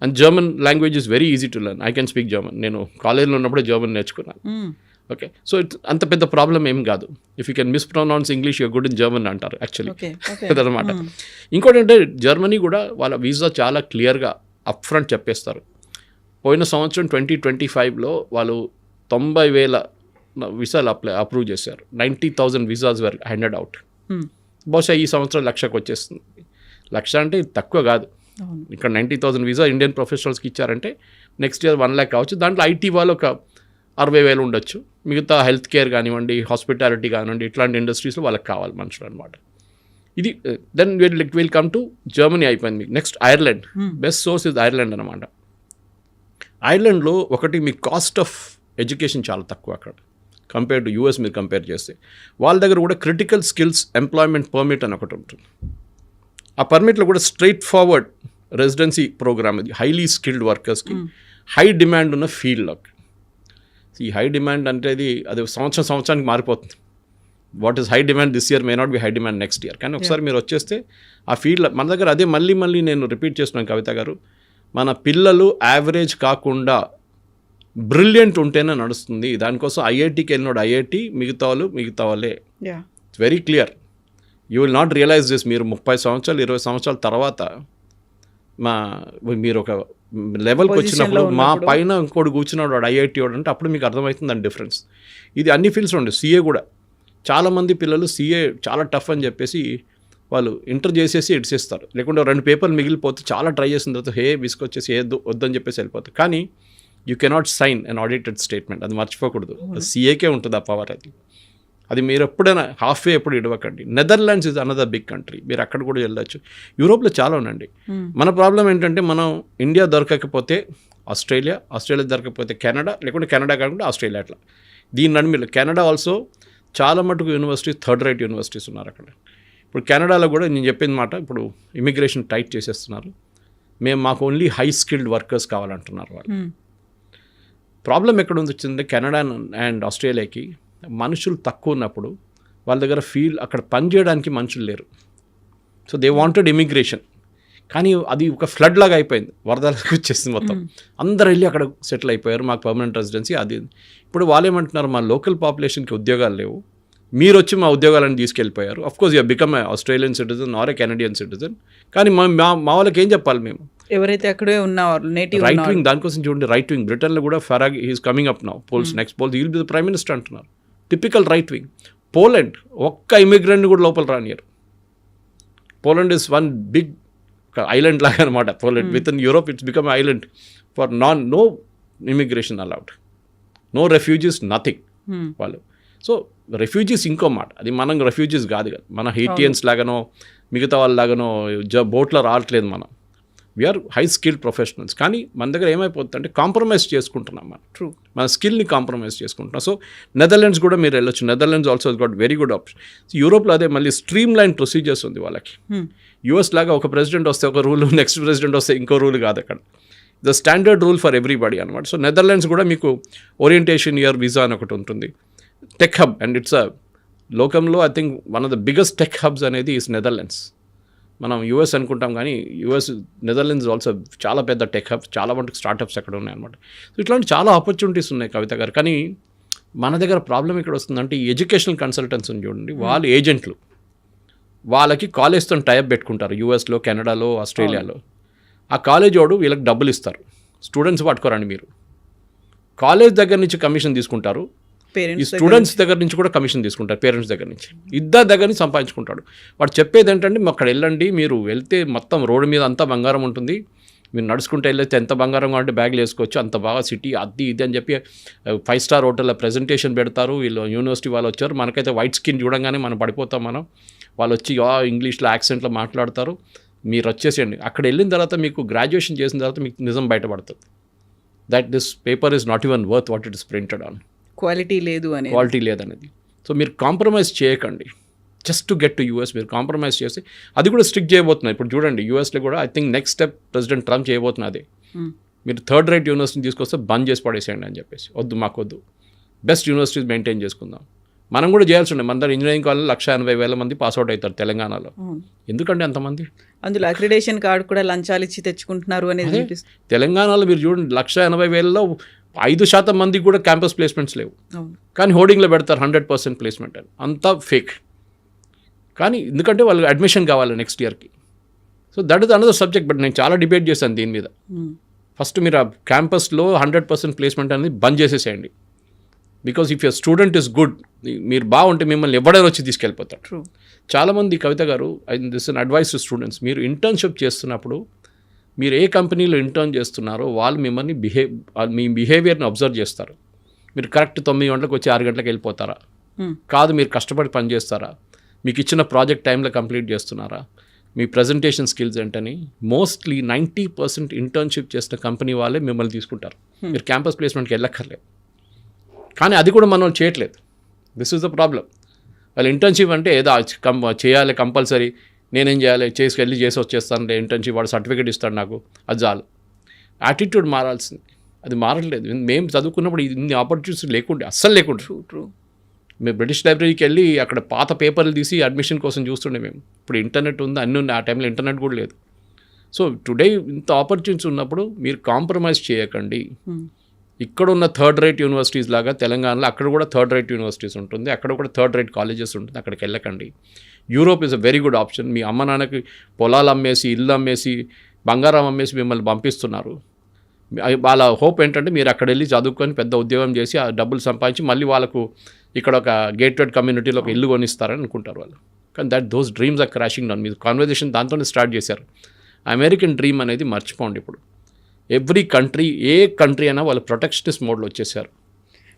And German language is very easy to learn. I can speak German. నేను కాలేజ్లో ఉన్నప్పుడే జర్మన్ నేర్చుకున్నాను. ఓకే, సో ఇట్స్ అంత పెద్ద ప్రాబ్లం ఏం కాదు. If you can mispronounce English you're good in German అంటారు యాక్చువల్లీ. అదనమాట. ఇంకోటి అంటే జర్మనీ కూడా వాళ్ళ వీసా చాలా క్లియర్గా అప్ ఫ్రంట్ చెప్పేస్తారు. పోయిన సంవత్సరం 2025లో వాళ్ళు 90,000 వీసాలు అప్రూవ్ చేశారు. 90,000 వీసాస్ వర్ హ్యాండెడ్ అవుట్. బహుశా ఈ సంవత్సరం 1,00,000కి వచ్చేస్తుంది. 1,00,000 అంటే తక్కువ కాదు. ఇక్కడ 90,000 వీసా ఇండియన్ ప్రొఫెషనల్స్కి ఇచ్చారంటే నెక్స్ట్ ఇయర్ 1,00,000 కావచ్చు. దాంట్లో ఐటీ వాళ్ళు ఒక 60,000 ఉండొచ్చు. మిగతా హెల్త్ కేర్ కానివ్వండి, హాస్పిటాలిటీ కానివ్వండి, ఇట్లాంటి ఇండస్ట్రీస్లో వాళ్ళకి కావాలి మనుషులు అనమాట. ఇది then will come to Germany అయిపోయింది. మీకు next Ireland. Best source is Ireland అనమాట. ఐర్లాండ్లో ఒకటి మీ కాస్ట్ ఆఫ్ ఎడ్యుకేషన్ చాలా తక్కువ అక్కడ కంపేర్ టు యూఎస్. మీరు కంపేర్ చేస్తే వాళ్ళ దగ్గర కూడా క్రిటికల్ స్కిల్స్ ఎంప్లాయ్మెంట్ పర్మిట్ అని ఒకటి ఉంటుంది. ఆ పర్మిట్లో కూడా స్ట్రైట్ ఫార్వర్డ్ రెసిడెన్సీ ప్రోగ్రామ్. ఇది హైలీ స్కిల్డ్ వర్కర్స్కి హై డిమాండ్ ఉన్న ఫీల్డ్లోకి. ఈ హై డిమాండ్ అంటే అది సంవత్సరానికి మారిపోతుంది. What is high demand this year may not be high demand next year. కానీ ఒకసారి మీరు వచ్చేస్తే ఆ ఫీల్డ్ మన దగ్గర అదే మళ్ళీ నేను రిపీట్ చేస్తున్నాను కవిత గారు, మన పిల్లలు యావరేజ్ కాకుండా బ్రిలియంట్ ఉంటేనే నడుస్తుంది. దానికోసం ఐఐటికి వెళ్ళినాడు ఐఐటి, మిగతా వాళ్ళే. It's very clear. You will not realise this. మీరు 30 సంవత్సరాలు 20 సంవత్సరాల తర్వాత మీరు ఒక లెవెల్కి వచ్చినప్పుడు మా పైన ఇంకోటి కూర్చున్నాడు వాడు ఐఐటి వాడు అంటే అప్పుడు మీకు అర్థమవుతుంది దాని డిఫరెన్స్. ఇది అన్ని ఫీల్డ్స్ ఉండే. సిఏ కూడా చాలామంది పిల్లలు సిఏ చాలా టఫ్ అని చెప్పేసి వాళ్ళు ఇంటర్ చేసేసి ఇడిసేస్తారు, లేకుంటే 2 పేపర్లు మిగిలిపోతే చాలా ట్రై చేసిన తర్వాత విసుకొచ్చేసి వద్దని చెప్పేసి వెళ్ళిపోతారు. కానీ you cannot sign unaudited statement, అది మర్చిపోకూడదు. సిఏకే ఉంటుంది ఆ పవర్. అది మీరు ఎప్పుడైనా హాఫ్వే ఎప్పుడు ఇడవకండి. Netherlands is another big country, మీరు అక్కడ కూడా వెళ్ళొచ్చు. యూరోప్లో చాలా ఉండండి. మన ప్రాబ్లం ఏంటంటే మనం ఇండియా దొరకకపోతే ఆస్ట్రేలియా దొరకకపోతే కెనడా, లేకుంటే కెనడా కాకుండా ఆస్ట్రేలియా, అట్లా దీని నడుమిలో కెనడా ఆల్సో చాలా మటుకు యూనివర్సిటీస్ థర్డ్ రేట్ యూనివర్సిటీస్ ఉన్నారు అక్కడ. ఇప్పుడు కెనడాలో కూడా నేను చెప్పిన మాట, ఇప్పుడు ఇమిగ్రేషన్ టైట్ చేసేస్తున్నారు. మాకు ఓన్లీ హై స్కిల్డ్ వర్కర్స్ కావాలంటున్నారు వాళ్ళు. ప్రాబ్లం ఎక్కడ వచ్చిందంటే కెనడా అండ్ ఆస్ట్రేలియాకి మనుషులు తక్కువ ఉన్నప్పుడు వాళ్ళ దగ్గర అక్కడ పని చేయడానికి మనుషులు లేరు. So they wanted immigration. కానీ అది ఒక ఫ్లడ్ లాగా అయిపోయింది, వరదలకు వచ్చేసింది మొత్తం. అందరు వెళ్ళి అక్కడ సెటిల్ అయిపోయారు, మాకు పర్మనెంట్ రెసిడెన్సీ అది. ఇప్పుడు వాళ్ళు ఏమంటున్నారు, మా లోకల్ పాపులేషన్కి ఉద్యోగాలు లేవు, మీరు వచ్చి మా ఉద్యోగాలను తీసుకెళ్ళిపోయారు. Of course you become a Australian citizen or a Canadian citizen. కానీ మా వాళ్ళకి ఏం చెప్పాలి మేము, ఎవరైతే అక్కడే ఉన్నారు నేటివ్ రైట్ వింగ్. దానికోసం చూడండి, రైట్ వింగ్ బ్రిటన్లో కూడా Farage he's coming up now, next polls he will be the prime minister అంటున్నారు. Typical right wing. పోలాండ్ ఒక్క ఇమిగ్రెంట్ని కూడా లోపల రానియరు. Poland is one big island లాగా అనమాట. Poland with in Europe it's become island for no immigration allowed, no refugees, nothing వాళ్ళు. So refugees ఇంకో మాట, అది మనం రెఫ్యూజీస్ కాదు కదా, మన హెయిటియన్స్ లాగానో మిగతా వాళ్ళలాగానో బోట్లో రావట్లేదు మనం. We are high skilled professionals. కానీ మన దగ్గర ఏమైపోతుంది అంటే కాంప్రమైజ్ చేసుకుంటున్నాం మనం. ట్రూ, మన స్కిల్ని కాంప్రమైజ్ చేసుకుంటున్నాం. సో నెదర్లాండ్స్ కూడా మీరు వెళ్ళొచ్చు. Netherlands also got very good option. యూరోప్లో అదే మళ్ళీ స్ట్రీమ్ లైన్ ప్రొసీజర్స్ ఉంది వాళ్ళకి. యూఎస్ లాగా ఒక ప్రెసిడెంట్ వస్తే ఒక రూల్, నెక్స్ట్ ప్రెసిడెంట్ వస్తే ఇంకో రూల్ కాదు అక్కడ. The standard rule for everybody అనమాట. సో నెదర్లాండ్స్ కూడా మీకు ఓరియంటేషన్ ఇయర్ వీసా అని ఒకటి ఉంటుంది. టెక్ హబ్, అండ్ ఇట్స్ లోకంలో I think one of the biggest tech hubs అనేది ఈస్ నెదర్లాండ్స్. మనం యూఎస్ అనుకుంటాం కానీ నెదర్లాండ్స్ ఆల్సో చాలా పెద్ద టెక్ హబ్, చాలా మటుకు స్టార్టప్స్ అక్కడ ఉన్నాయన్నమాట. సో ఇట్లాంటి చాలా ఆపర్చునిటీస్ ఉన్నాయి కవిత గారు. కానీ మన దగ్గర ప్రాబ్లం ఇక్కడ వస్తుందంటే ఈ ఎడ్యుకేషనల్ కన్సల్టెంట్స్ చూడండి, వాళ్ళు ఏజెంట్లు, వాళ్ళకి కాలేజ్తో టైప్ పెట్టుకుంటారు యూఎస్లో, కెనడాలో, ఆస్ట్రేలియాలో. ఆ కాలేజ్ వాడు వీళ్ళకి డబ్బులు ఇస్తారు, స్టూడెంట్స్ పట్టుకోరండి మీరు. కాలేజ్ దగ్గర నుంచి కమిషన్ తీసుకుంటారు, ఈ స్టూడెంట్స్ దగ్గర నుంచి కూడా కమిషన్ తీసుకుంటారు, పేరెంట్స్ దగ్గర నుంచి, ఇద్దరు దగ్గర నుంచి సంపాదించుకుంటాడు. వాడు చెప్పేది ఏంటంటే అక్కడ వెళ్ళండి, మీరు వెళ్తే మొత్తం రోడ్డు మీద అంతా బంగారం ఉంటుంది, మీరు నడుచుకుంటూ వెళ్ళేస్తే ఎంత బంగారం కావాలంటే బ్యాగ్లు వేసుకోవచ్చు, అంత బాగా సిటీ అది ఇది అని చెప్పి 5 స్టార్ హోటల్లో ప్రెజెంటేషన్ పెడతారు. వీళ్ళు యూనివర్సిటీ వాళ్ళు వచ్చారు, మనకైతే వైట్ స్కిన్ చూడంగానే మనం పడిపోతాం మనం. వాళ్ళు వచ్చి ఇంగ్లీష్లో యాక్సెంట్లో మాట్లాడతారు, మీరు వచ్చేసేయండి. అక్కడ వెళ్ళిన తర్వాత మీకు గ్రాడ్యుయేషన్ చేసిన తర్వాత మీకు నిజం బయటపడుతుంది, that this paper is not even worth what it is printed on. Quality లేదనేది. సో మీరు కాంప్రమైజ్ చేయకండి just to get to US. మీరు కాంప్రమైజ్ చేసి అది కూడా స్ట్రిక్ట్ చేయబోతున్నారు. ఇప్పుడు చూడండి యూఎస్లో కూడా I think next step president Trump చేయబోతున్నది, మీరు థర్డ్ రేట్ యూనివర్సిటీని తీసుకొస్తే బంద్ చేసి పడేసేయండి అని చెప్పేసి. మాకొద్దు, బెస్ట్ యూనివర్సిటీస్ మెయింటైన్ చేసుకుందాం. మనం కూడా చేయాల్సి ఉండే. మన దగ్గర ఇంజనీరింగ్ కాలేజ్ 180,000 మంది పాస్అవుట్ అవుతారు తెలంగాణలో. ఎందుకంటే అంతమంది, అందులో అక్రిడేషన్ కార్డు కూడా లంచాలు ఇచ్చి తెచ్చుకుంటున్నారు అనేది తెలంగాణలో మీరు చూడండి. 180,000లో 5% మందికి కూడా క్యాంపస్ ప్లేస్మెంట్స్ లేవు, కానీ హోర్డింగ్లో పెడతారు 100% ప్లేస్మెంట్ అని. అంతా ఫేక్. కానీ ఎందుకంటే వాళ్ళు అడ్మిషన్ కావాలి నెక్స్ట్ ఇయర్కి. So that is another subject. But నేను చాలా డిబేట్ చేశాను దీని మీద. ఫస్ట్ మీరు ఆ క్యాంపస్లో 100% ప్లేస్మెంట్ అనేది బంద్ చేసేసేయండి. Because if your student is good, మీరు బాగుంటే మిమ్మల్ని ఎవడైనా వచ్చి తీసుకెళ్ళిపోతారు. చాలామంది కవిత గారు, this in advice to students, మీరు ఇంటర్న్షిప్ చేస్తున్నప్పుడు మీరు ఏ కంపెనీలో ఇంటర్న్ చేస్తున్నారో వాళ్ళు మిమ్మల్ని మీ బిహేవియర్ని అబ్జర్వ్ చేస్తారు. మీరు కరెక్ట్ 9 గంటలకు వచ్చి 6 గంటలకు వెళ్ళిపోతారా, కాదు మీరు కష్టపడి పని చేస్తారా, మీకు ఇచ్చిన ప్రాజెక్ట్ టైంలో కంప్లీట్ చేస్తున్నారా, మీ ప్రజెంటేషన్ స్కిల్స్ ఏంటని. మోస్ట్లీ 90% ఇంటర్న్షిప్ చేసిన కంపెనీ వాళ్ళే మిమ్మల్ని తీసుకుంటారు. మీరు క్యాంపస్ ప్లేస్మెంట్కి వెళ్ళక్కర్లేదు. కానీ అది కూడా మనం చేయట్లేదు. This is the problem. వాళ్ళు ఇంటర్న్షిప్ అంటే ఏదో చేయాలి కంపల్సరీ, నేనేం చేయాలి, చేసి వచ్చేస్తాను ఇంటర్న్షిప్, వాడు సర్టిఫికేట్ ఇస్తాడు నాకు, అది చాలు. యాటిట్యూడ్ మారాల్సింది, అది మారట్లేదు. మేము చదువుకున్నప్పుడు ఇన్ని ఆపర్చునిటీస్ లేకుండే, అస్సలు లేకుండే. మేము బ్రిటిష్ లైబ్రరీకి వెళ్ళి అక్కడ పాత పేపర్లు తీసి అడ్మిషన్ కోసం చూస్తుండే మేము. ఇప్పుడు ఇంటర్నెట్ ఉంది, అన్నీ ఉన్నాయి. ఆ టైంలో ఇంటర్నెట్ కూడా లేదు. సో టుడే ఇంత ఆపర్చునిటీస్ ఉన్నప్పుడు మీరు కాంప్రమైజ్ చేయకండి. ఇక్కడ ఉన్న థర్డ్ రేట్ యూనివర్సిటీస్ లాగా తెలంగాణలో అక్కడ కూడా థర్డ్ రేట్ యూనివర్సిటీస్ ఉంటుంది, అక్కడ కూడా థర్డ్ రేట్ కాలేజెస్ ఉంటుంది. అక్కడికి వెళ్ళకండి. Europe is a very good option. మీ అమ్మ నాన్నకి పొలాలు అమ్మేసి, ఇల్లు అమ్మేసి, బంగారం అమ్మేసి మిమ్మల్ని పంపిస్తున్నారు. వాళ్ళ హోప్ ఏంటంటే మీరు అక్కడ వెళ్ళి చదువుకొని పెద్ద ఉద్యోగం చేసి ఆ డబ్బులు సంపాదించి మళ్ళీ వాళ్ళకు ఇక్కడ ఒక గేటెడ్ కమ్యూనిటీలో ఒక ఇల్లు కొనిస్తారని అనుకుంటారు వాళ్ళు. కానీ those dreams are crashing down. మీరు కాన్వర్జేషన్ దాంతోనే స్టార్ట్ చేశారు. అమెరికన్ డ్రీమ్ అనేది మర్చిపోండి. ఇప్పుడు ఎవ్రీ కంట్రీ, ఏ కంట్రీ అయినా వాళ్ళు ప్రొటెక్షనిస్ట్ మోడ్లో వచ్చేసారు.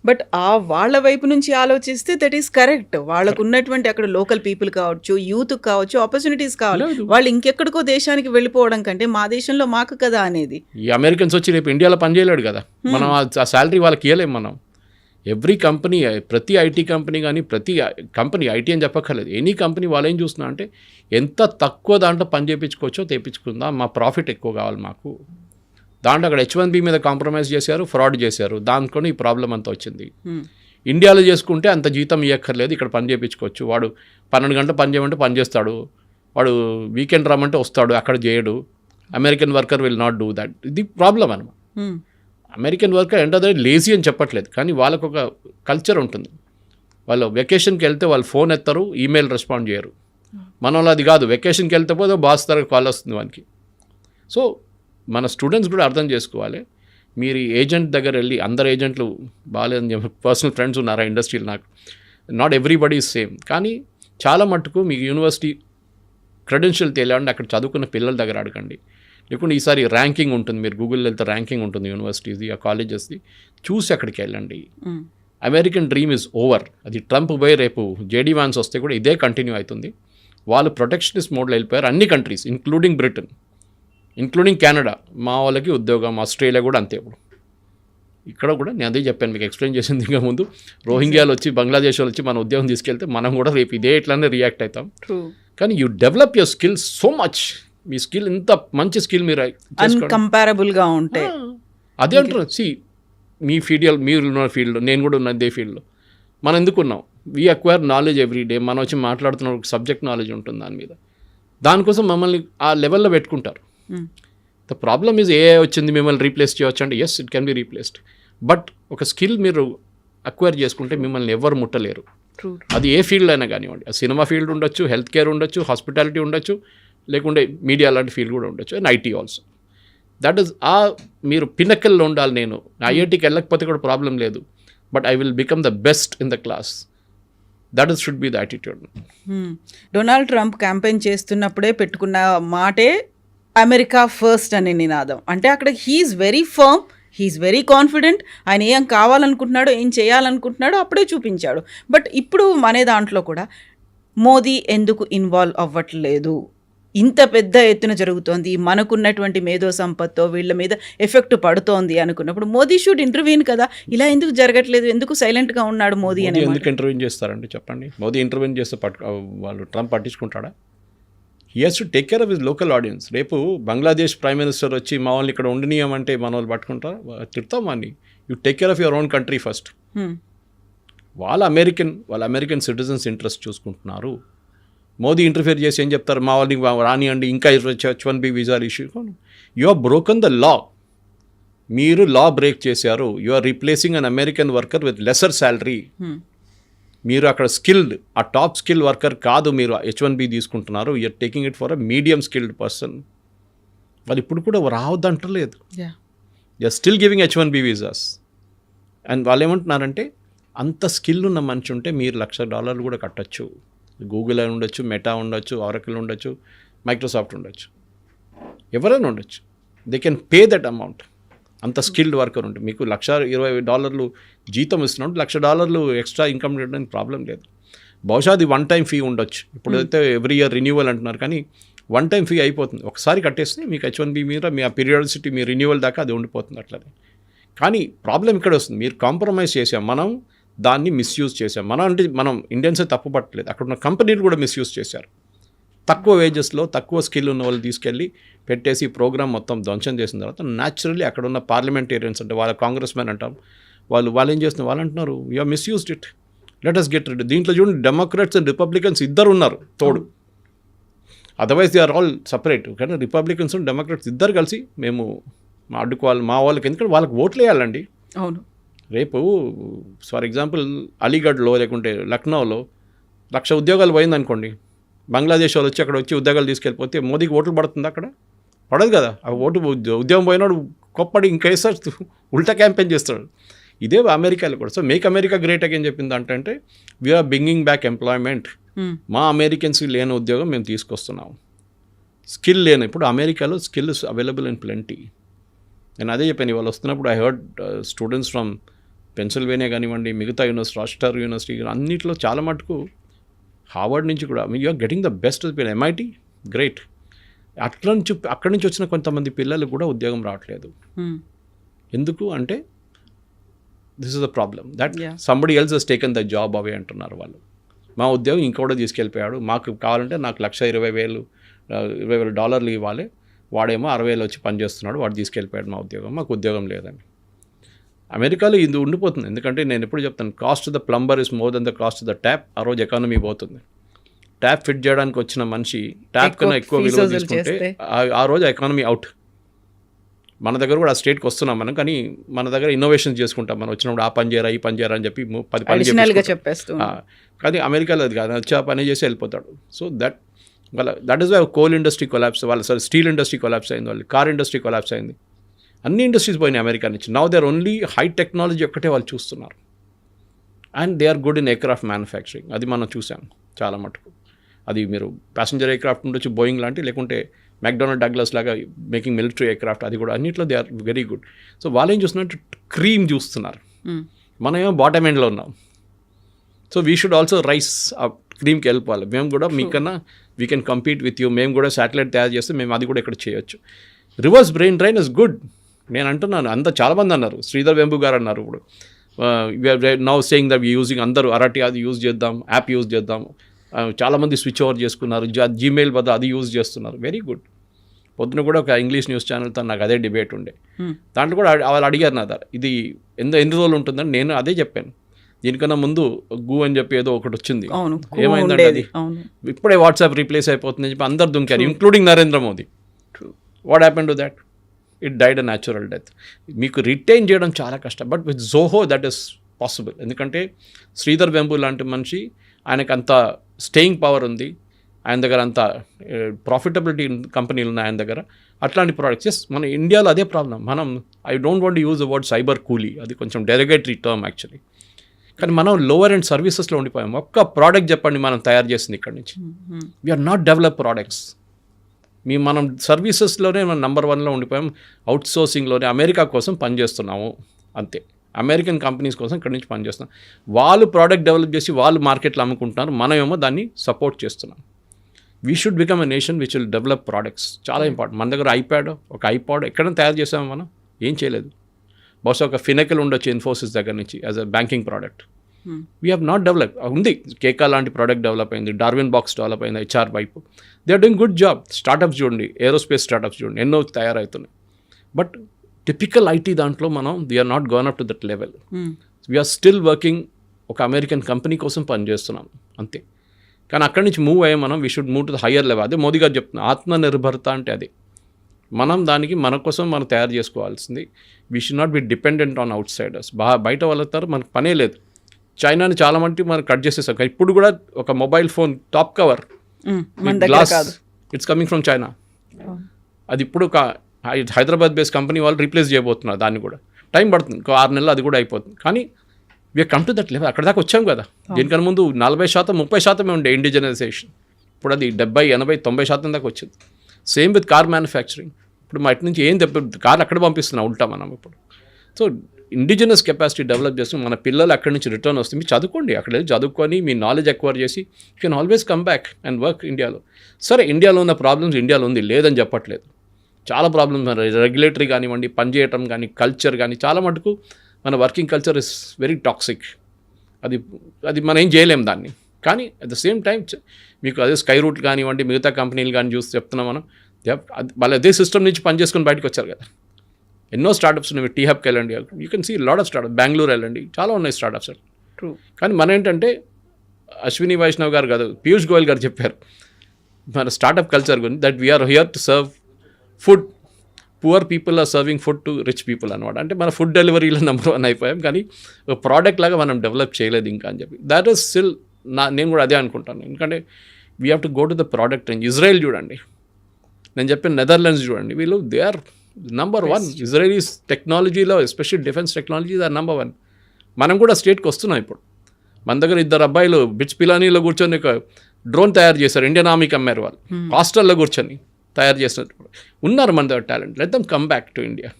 బట్ వాళ్ళ వైపు నుంచి ఆలోచిస్తే దట్ ఈస్ కరెక్ట్. వాళ్ళకు ఉన్నటువంటి అక్కడ లోకల్ పీపుల్ కావచ్చు, యూత్ కావచ్చు, ఆపర్చునిటీస్ కావాలి. వాళ్ళు ఇంకెక్కడికో దేశానికి వెళ్ళిపోవడం కంటే మా దేశంలో మాకు కదా అనేది. ఈ అమెరికన్స్ వచ్చి రేపు ఇండియాలో పనిచేయలేడు కదా, మనం ఆ శాలరీ వాళ్ళకి ఇవ్వలేము మనం. ఎవ్రీ కంపెనీ, ప్రతి ఐటీ కంపెనీ కానీ, ప్రతి కంపెనీ, ఐటీ అని చెప్పక్కర్లేదు, ఎనీ కంపెనీ వాళ్ళు ఏం చూస్తున్నా అంటే ఎంత తక్కువ దాంట్లో పని చేయించుకోవచ్చో తెప్పించుకుందాం, మా ప్రాఫిట్ ఎక్కువ కావాలి మాకు. దాంట్లో అక్కడ H1B మీద కాంప్రమైజ్ చేశారు, ఫ్రాడ్ చేశారు, దానికొని ఈ ప్రాబ్లం అంతా వచ్చింది. ఇండియాలో చేసుకుంటే అంత జీతం ఇవ్వక్కర్లేదు, ఇక్కడ పని చేయించుకోవచ్చు. వాడు 12 గంటలు పని చేయమంటే పని చేస్తాడు, వాడు వీకెండ్ రమ్మంటే వస్తాడు, అక్కడ చేయడు. American worker will not do that. ఇది ప్రాబ్లం అనమాట. అమెరికన్ వర్కర్ ఏంటో లేజీ అని చెప్పట్లేదు, కానీ వాళ్ళకు ఒక కల్చర్ ఉంటుంది. వాళ్ళు వెకేషన్కి వెళ్తే వాళ్ళు ఫోన్ ఎత్తారు, ఈమెయిల్ రెస్పాండ్ చేయరు. మన వాళ్ళు అది కాదు, వెకేషన్కి వెళ్తే పోతే బాస్ తరగతి కాల్ వస్తుంది వానికి. సో మన స్టూడెంట్స్ కూడా అర్థం చేసుకోవాలి. మీరు ఏజెంట్ దగ్గర వెళ్ళి, అందరు ఏజెంట్లు బాగాలేదని చెప్పి పర్సనల్ ఫ్రెండ్స్ ఉన్నారు ఆ ఇండస్ట్రీలో నాకు. నాట్ ఎవ్రీబడి ఈజ్ సేమ్, కానీ చాలా మట్టుకు మీకు యూనివర్సిటీ క్రెడెన్షియల్ తెలియాలంటే అక్కడ చదువుకున్న పిల్లల దగ్గర అడగండి. లేకుంటే ఈసారి ర్యాంకింగ్ ఉంటుంది, మీరు గూగుల్లో వెళ్తే ర్యాంకింగ్ ఉంటుంది యూనివర్సిటీస్ది, ఆ కాలేజెస్ది, చూసి అక్కడికి వెళ్ళండి. American dream is over. అది ట్రంప్ పోయి రేపు జేడీ వాన్స్ వస్తే కూడా ఇదే కంటిన్యూ అవుతుంది. వాళ్ళు ప్రొటెక్షనిస్ట్ మోడ్లో వెళ్ళిపోయారు. అన్ని countries including Britain, including Canada. మా వాళ్ళకి ఉద్యోగం, ఆస్ట్రేలియా కూడా అంతే. ఇప్పుడు ఇక్కడ కూడా నేను అదే చెప్పాను మీకు, ఎక్స్ప్లెయిన్ చేసింది ఇంకా ముందు. రోహింగ్యాలు వచ్చి, బంగ్లాదేశ్ వాళ్ళు వచ్చి మన ఉద్యోగం తీసుకెళ్తే మనం కూడా రేపు ఇదే ఇట్లానే రియాక్ట్ అవుతాం. కానీ you develop your skills so much. Me skill ఇంత మంచి స్కిల్ మీరు అన్కంపారబుల్గా ఉంటే అదే అంటారు. మీ మీరు ఉన్న ఫీల్డ్, నేను కూడా ఉన్న అదే ఫీల్డ్లో మనం ఎందుకున్నాం. We acquire knowledge every day. మనం వచ్చి మాట్లాడుతున్న సబ్జెక్ట్ నాలెడ్జ్ ఉంటుంది దాని మీద. దానికోసం మమ్మల్ని ఆ లెవెల్లో పెట్టుకుంటారు. ద ప్రాబ్లమ్ ఈజ్ ఏ వచ్చింది మిమ్మల్ని రీప్లేస్ చేయవచ్చు అంటే, yes it can be replaced. But ఒక స్కిల్ మీరు అక్వైర్ చేసుకుంటే మిమ్మల్ని ఎవరు ముట్టలేరు. అది ఏ ఫీల్డ్ అయినా కానివ్వండి. సినిమా ఫీల్డ్ ఉండొచ్చు, హెల్త్ కేర్ ఉండొచ్చు, హాస్పిటాలిటీ ఉండొచ్చు, లేకుంటే మీడియా లాంటి ఫీల్డ్ కూడా ఉండొచ్చు, and IT also. That is మీరు పినకల్లో ఉండాలి. నేను ఐఐటీకి వెళ్ళకపోతే కూడా ప్రాబ్లం లేదు, but I will become the best in the class. That is should be the attitude. Donald Trump campaign చేస్తున్నప్పుడే పెట్టుకున్న మాటే అమెరికా ఫస్ట్ అనే నినాదం. అంటే అక్కడ he is very firm, he is very confident. ఆయన ఏం కావాలనుకుంటున్నాడో, ఏం చేయాలనుకుంటున్నాడో అప్పుడే చూపించాడు. బట్ ఇప్పుడు మన దాంట్లో కూడా మోదీ ఎందుకు ఇన్వాల్వ్ అవ్వట్లేదు? ఇంత పెద్ద ఎత్తున జరుగుతోంది, మనకున్నటువంటి మేధో సంపత్తో వీళ్ళ మీద ఎఫెక్ట్ పడుతోంది అనుకున్నప్పుడు మోదీ షుడ్ ఇంటర్వ్యూన్ కదా. ఇలా ఎందుకు జరగట్లేదు? ఎందుకు సైలెంట్గా ఉన్నాడు మోదీ అని? ఎందుకు ఇంటర్వ్యూన్ చేస్తారండి చెప్పండి? మోదీ ఇంటర్వ్యూన్ చేస్తే వాళ్ళు ట్రంప్ పట్టించుకుంటాడా? He has to take care of his local audience. రేపు బంగ్లాదేశ్ ప్రైమ్ మినిస్టర్ వచ్చి మా వాళ్ళని ఇక్కడ ఉండనీయమంటే మన వాళ్ళు పట్టుకుంటారా? తిడతాం వాడిని. You take care of your own country first. వాళ్ళ అమెరికన్ సిటిజన్స్ ఇంట్రెస్ట్ చూసుకుంటున్నారు. మోదీ ఇంటర్ఫియర్ చేసి ఏం చెప్తారు? మా వాళ్ళని రానియండి, ఇంకా H1B వీసాలు issue. You are broken the law. మీరు లా బ్రేక్ చేశారు. You are replacing an American worker with lesser salary. మీరు అక్కడ స్కిల్డ్, ఆ టాప్ స్కిల్ వర్కర్ కాదు, మీరు H1B తీసుకుంటున్నారు. You're taking it for a medium skilled person. వాళ్ళు ఇప్పుడు కూడా రావద్దంటలేదు. They are still giving H1B visas. And వాళ్ళు ఏమంటున్నారంటే, అంత స్కిల్ ఉన్న మనిషి ఉంటే మీరు $1,00,000 కూడా కట్టచ్చు. గూగుల్ అని ఉండొచ్చు, మెటా ఉండొచ్చు, ఆరకిల్ ఉండొచ్చు, మైక్రోసాఫ్ట్ ఉండొచ్చు, ఎవరైనా ఉండొచ్చు. They can pay that amount. అంత స్కిల్డ్ వర్కర్ ఉంటే మీకు $120 జీతం ఇస్తున్నాడు, $1,00,000 ఎక్స్ట్రా ఇన్కమ్ చేయడానికి ప్రాబ్లం లేదు. బహుశా అది వన్ టైం ఫీ ఉండొచ్చు. ఇప్పుడైతే ఎవ్రీ ఇయర్ రిన్యూవల్ అంటున్నారు, కానీ వన్ టైం ఫీ అయిపోతుంది. ఒకసారి కట్టేస్తే మీకు H1B మీద మీ ఆ పీరియాడిసిటీ, మీ రిన్యూవల్ దాకా అది ఉండిపోతుంది అట్లనే. కానీ ప్రాబ్లం ఇక్కడ వస్తుంది, మీరు కాంప్రమైజ్ చేసాం, మనం దాన్ని మిస్యూజ్ చేసాం. మనం ఇండియన్సే తప్పు పట్టలేదు, అక్కడ ఉన్న కంపెనీలు కూడా మిస్యూజ్ చేశారు. తక్కువ వేజెస్లో తక్కువ స్కిల్ ఉన్న వాళ్ళు తీసుకెళ్ళి పెట్టేసి ప్రోగ్రామ్ మొత్తం ధ్వంసం చేసిన తర్వాత న్యాచురల్లీ అక్కడ ఉన్న పార్లమెంటేరియన్స్ అంటే వాళ్ళ కాంగ్రెస్ మెన్ అంటాం, వాళ్ళు ఏం చేస్తున్నారు, వాళ్ళు అంటున్నారు you are misused it. Let us get rid. దీంట్లో చూడండి డెమోక్రాట్స్ అండ్ రిపబ్లికన్స్ ఇద్దరు ఉన్నారు తోడు. Otherwise they are all separate. కానీ రిపబ్లికన్స్ అండ్ డెమోక్రాట్స్ ఇద్దరు కలిసి మేము అడ్డుకోవాలి మా వాళ్ళకి, ఎందుకంటే వాళ్ళకి ఓట్లు వేయాలండి. అవును. రేపు ఫర్ ఎగ్జాంపుల్ అలీగఢ్లో లేకుంటే లక్నోలో 1,00,000 ఉద్యోగాలు పోయిందనుకోండి, బంగ్లాదేశ్ వాళ్ళు వచ్చి అక్కడ వచ్చి ఉద్యోగాలు తీసుకెళ్ళిపోతే మోదీకి ఓట్లు పడుతుంది అక్కడ? పడదు కదా. ఆ ఓటు ఉద్యోగం పోయినాడు కొప్పడి ఇంకేసారి ఉల్టా క్యాంపెయిన్ చేస్తాడు. ఇదే అమెరికాలో కూడా. So make America great again చెప్పింది అంటే వీఆర్ బ్రింగింగ్ బ్యాక్ ఎంప్లాయ్మెంట్. మా అమెరికన్స్కి లేని ఉద్యోగం మేము తీసుకొస్తున్నాం. స్కిల్ లేని, ఇప్పుడు అమెరికాలో skill is available in plenty. నేను అదే చెప్పాను ఇవాళ వస్తున్నప్పుడు. I heard students from Pennsylvania కానివ్వండి, మిగతా యూనివర్సిటీ, రాస్టర్ యూనివర్సిటీ, అన్నింటిలో చాలా మటుకు హార్వర్డ్ నుంచి కూడా you are getting the best MIT great. అక్కడి నుంచి వచ్చిన కొంతమంది పిల్లలు కూడా ఉద్యోగం రావట్లేదు. ఎందుకు అంటే this is the problem that somebody else has taken the job away అంటున్నారు వాళ్ళు. మా ఉద్యోగం ఇంకోటి తీసుకెళ్ళిపోయాడు, మాకు కావాలంటే నాకు $1,20,000 ఇవ్వాలి, వాడేమో 60,000 వచ్చి పనిచేస్తున్నాడు, వాడు తీసుకెళ్ళిపోయాడు మా ఉద్యోగం, మాకు ఉద్యోగం లేదని. అమెరికాలో ఇది ఉండిపోతుంది. ఎందుకంటే నేను ఎప్పుడు చెప్తాను, cost the plumber is more than the cost the tap. ఆ రోజు ఎకానమీ పోతుంది. ట్యాప్ ఫిట్ చేయడానికి వచ్చిన మనిషి ట్యాప్ కన్నా ఎక్కువ విలువ తీసుకుంటే ఆ రోజు ఎకానమీ అవుట్. మన దగ్గర కూడా ఆ స్టేట్కి వస్తున్నాం మనం, కానీ మన దగ్గర ఇన్నోవేషన్స్ చేసుకుంటాం. మనం వచ్చినప్పుడు ఆ పని చేయరా ఈ పని చేయరా అని చెప్పి 10 పని చెప్పేస్తాం. కానీ అమెరికాలో అది కాదు, వచ్చి ఆ పని చేసి వెళ్ళిపోతాడు. So that is why coal industry collapse, వాళ్ళ స్టీల్ ఇండస్ట్రీ కొలాప్స్ అయింది, వాళ్ళు కార్ ఇండస్ట్రీ కొలాప్స్ అయింది, అన్ని ఇండస్ట్రీస్ పోయినాయి అమెరికా నుంచి. Now they are only high technology ఒక్కటే వాళ్ళు చూస్తున్నారు. And they are good in aircraft manufacturing. అది మనం చూసాం చాలా మటుకు. అది మీరు ప్యాసింజర్ ఎయిర్క్రాఫ్ట్ ఉండొచ్చు, బోయింగ్ లాంటి, లేకుంటే మెక్డొనాల్డ్ డగ్లస్ లాగా మేకింగ్ మిలిటరీ ఎయిర్క్రాఫ్ట్, అది కూడా అన్నింటిలో they are very good. So వాళ్ళు ఏం చూస్తున్నారు, క్రీమ్ చూస్తున్నారు, మనం ఏమో బాటమ్ ఎండ్లో ఉన్నాం. So we should also rice ఆ క్రీమ్కి వెళ్ళిపోవాలి. మేము కూడా మీకన్నా we can compete with you. మేము కూడా శాటిలైట్ తయారు చేస్తే మేము అది కూడా ఇక్కడ చేయొచ్చు. Reverse brain drain is good. నేను అంటున్నాను, చాలామంది అన్నారు, శ్రీధర్ వెంబు గారు అన్నారు, ఇప్పుడు నౌ సేయింగ్ దట్ యూజింగ్, అందరూ అరటి అది యూజ్ చేద్దాం, యాప్ యూజ్ చేద్దాం, చాలామంది స్విచ్ ఓవర్ చేసుకున్నారు, జీమెయిల్ బదులు అది యూజ్ చేస్తున్నారు. Very good. పొద్దున కూడా ఒక ఇంగ్లీష్ న్యూస్ ఛానల్తో నాకు అదే డిబేట్ ఉండే. దాంట్లో కూడా వాళ్ళు అడిగారు నా దగ్గర, ఇది ఎన్ని రోజులు ఉంటుందని. నేను అదే చెప్పాను, దీనికన్నా ముందు గూ అని చెప్పి ఏదో ఒకటి వచ్చింది, ఏమైందంటే అది ఇప్పుడే వాట్సాప్ రీప్లేస్ అయిపోతుంది అని చెప్పి అందరు దుంకారు, including Narendra Modi. What happen to that? It died a natural death. మీకు రిటైన్ చేయడం చాలా కష్టం, but with Zoho that is possible. ఎందుకంటే శ్రీధర్ వెంబు లాంటి మనిషి, ఆయనకు అంత స్టేయింగ్ పవర్ ఉంది, ఆయన దగ్గర అంత ప్రాఫిటబిలిటీ కంపెనీలు ఉన్నాయి ఆయన దగ్గర, అట్లాంటి ప్రోడక్ట్స్. ఎస్, మన ఇండియాలో అదే ప్రాబ్లం. మనం I don't want use the word cyber కూలీ, అది కొంచెం డెరిగేటరీ టర్మ్ యాక్చువల్లీ. కానీ మనం లోవర్ అండ్ సర్వీసెస్లో ఉండిపోయాం. ఒక్క ప్రోడక్ట్ చెప్పండి మనం తయారు చేసింది ఇక్కడ నుంచి. We are not develop products. మనం సర్వీసెస్లోనే మనం నెంబర్ 1లో ఉండిపోయాం. అవుట్ సోర్సింగ్లోనే అమెరికా కోసం పనిచేస్తున్నాము అంతే. అమెరికన్ కంపెనీస్ కోసం ఇక్కడ నుంచి పనిచేస్తున్నాం. వాళ్ళు ప్రోడక్ట్ డెవలప్ చేసి వాళ్ళు మార్కెట్లో అమ్ముకుంటున్నారు, మనమేమో దాన్ని సపోర్ట్ చేస్తున్నాం. We should become a nation which will develop products. చాలా ఇంపార్టెంట్. మన దగ్గర ఐపాడ్ ఎక్కడైనా తయారు చేసాము మనం? ఏం చేయలేదు. బహుశా ఒక ఫినెకల్ ఉండొచ్చు ఇన్ఫోసిస్ దగ్గర నుంచి as a banking product. We have not develop. ఉంది, కేకా లాంటి ప్రోడక్ట్ డెవలప్ అయింది, డార్విన్ బాక్స్ డెవలప్ అయింది, హెచ్ఆర్ వైపు. They are doing good job. Startups చూడండి, ఏరోస్పేస్ స్టార్టప్స్ చూడండి, ఎన్నో తయారవుతున్నాయి. బట్ టిపికల్ ఐటీ దాంట్లో మనం we are not gone up to that level. We are still working. ఒక అమెరికన్ కంపెనీ కోసం పనిచేస్తున్నాం అంతే. కానీ అక్కడి నుంచి మూవ్ అయ్యే మనం we should move to the higher level. అదే మోదీ గారు చెప్తున్నారు, ఆత్మనిర్భరత అంటే అదే. మనం దానికి మన కోసం మనం తయారు చేసుకోవాల్సింది. We should not be dependent on outsiders. బయట వాళ్ళతో మనకు పనే లేదు. చైనాని చాలా మంది మనం కట్ చేసేసాం. ఇప్పుడు కూడా ఒక mobile phone top cover glass, it's coming from China. అది ఇప్పుడు ఒక హైదరాబాద్ బేస్డ్ కంపెనీ వాళ్ళు రీప్లేస్ చేయబోతున్నారు. దాన్ని కూడా టైం పడుతుంది, ఇంకో 6 నెలలు అది కూడా అయిపోతుంది. కానీ we are come to that level. అక్కడ దాకా వచ్చాం కదా. దీనికన్నా ముందు 40%, 30% ఉండే ఇండిజినైజేషన్. ఇప్పుడు అది 70, 80, 90% దాకా వచ్చింది. Same with car manufacturing. ఇప్పుడు మా ఇటు నుంచి ఏం కార్లు అక్కడ పంపిస్తున్నాం ఉల్టా మనం ఇప్పుడు. సో ఇండిజినస్ కెపాసిటీ డెవలప్ చేసి మన పిల్లలు అక్కడి నుంచి రిటర్న్ వస్తుంది. మీరు చదువుకోండి, అక్కడ చదువుకొని మీ నాలెడ్జ్ అక్వైర్ చేసి you can always come back and work ఇండియాలో. సరే, ఇండియాలో ఉన్న ప్రాబ్లమ్స్ ఇండియాలో ఉంది, లేదని చెప్పట్లేదు. చాలా ప్రాబ్లమ్స్, రెగ్యులేటరీ కానివ్వండి, పనిచేయటం కానీ, కల్చర్ కానీ, చాలా మటుకు మన working culture is very toxic. అది మనం ఏం చేయలేం దాన్ని. కానీ అట్ ద సేమ్ టైం మీకు అదే స్కై రూట్ కానివ్వండి, మిగతా కంపెనీలు కానీ చూసి చెప్తున్నాం మనం, వాళ్ళు అదే సిస్టమ్ నుంచి పనిచేసుకొని బయటకు వచ్చారు కదా. ఎన్నో స్టార్టప్స్ ఉన్నాయి. టీ హబ్కి వెళ్ళండి, you can see lot of startup. Bengaluru వెళ్ళండి, చాలా ఉన్నాయి స్టార్టప్స్. True. కానీ మన ఏంటంటే అశ్విని వైష్ణవ్ గారు కాదు, పీయూష్ గోయల్ గారు చెప్పారు మన స్టార్టప్ కల్చర్ గురించి, that we are here to serve food, poor people are serving food to rich people అనమాట. అంటే మన ఫుడ్ డెలివరీలో నెంబర్ 1 అయిపోయాం, కానీ ఒక ప్రోడక్ట్ లాగా మనం డెవలప్ చేయలేదు ఇంకా అని చెప్పి. దట్ ఈస్ స్టిల్ నేను కూడా అదే అనుకుంటాను. ఎందుకంటే we have to go to the product range. Israel చూడండి, నేను చెప్పిన నెదర్లాండ్స్ చూడండి, వీళ్ళు దే ఆర్ నంబర్ 1. ఇజ్రాయలీస్ టెక్నాలజీలో especially defence technologies are number 1. మనం కూడా స్టేట్కి వస్తున్నాం ఇప్పుడు. మన దగ్గర 2 అబ్బాయిలు బిట్స్ పిలానీలో కూర్చొని ఒక డ్రోన్ తయారు చేశారు, ఇండియన్ ఆర్మీకి అమ్మారు. వాళ్ళు హాస్టల్లో కూర్చొని తయారు చేసినట్టు ఉన్నారు మన దగ్గర talent. Let them come back to India.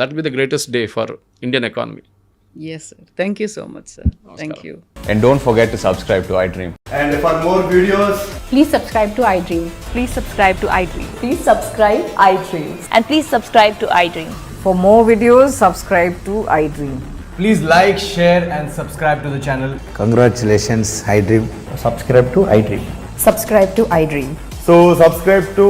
That be the greatest day for Indian economy. Yes, sir. Thank you so much, sir. Thank you. And don't forget to subscribe to iDream. And for more videos, Please subscribe to iDream. Please subscribe to iDream. Please subscribe iDream. And please subscribe to iDream. For more videos, subscribe to iDream. please like, share and subscribe to the channel. Congratulations, iDream. Subscribe to iDream. Subscribe to iDream. So subscribe to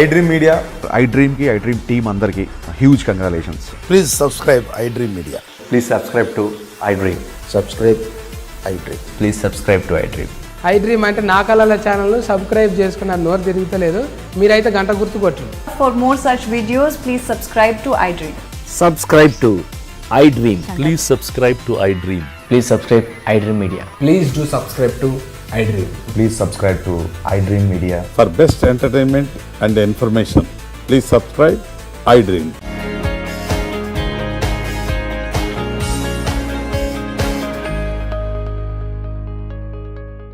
iDream Media. iDream ki iDream team andarki huge congratulations. Please subscribe iDream Media. Please subscribe to iDream. Subscribe iDream. Please subscribe to iDream. iDream అంటే నా కళల ఛానల్ను subscribe చేసుకున్న నోరు తిరుగుతలేదు, మీరైతే గంట గుర్తు కొట్టండి. For more such videos, please subscribe to iDream. Subscribe to iDream. Please subscribe to iDream. Please subscribe iDream Media. Please do subscribe to iDream. Please subscribe to iDream Media. For best entertainment and information, please subscribe iDream.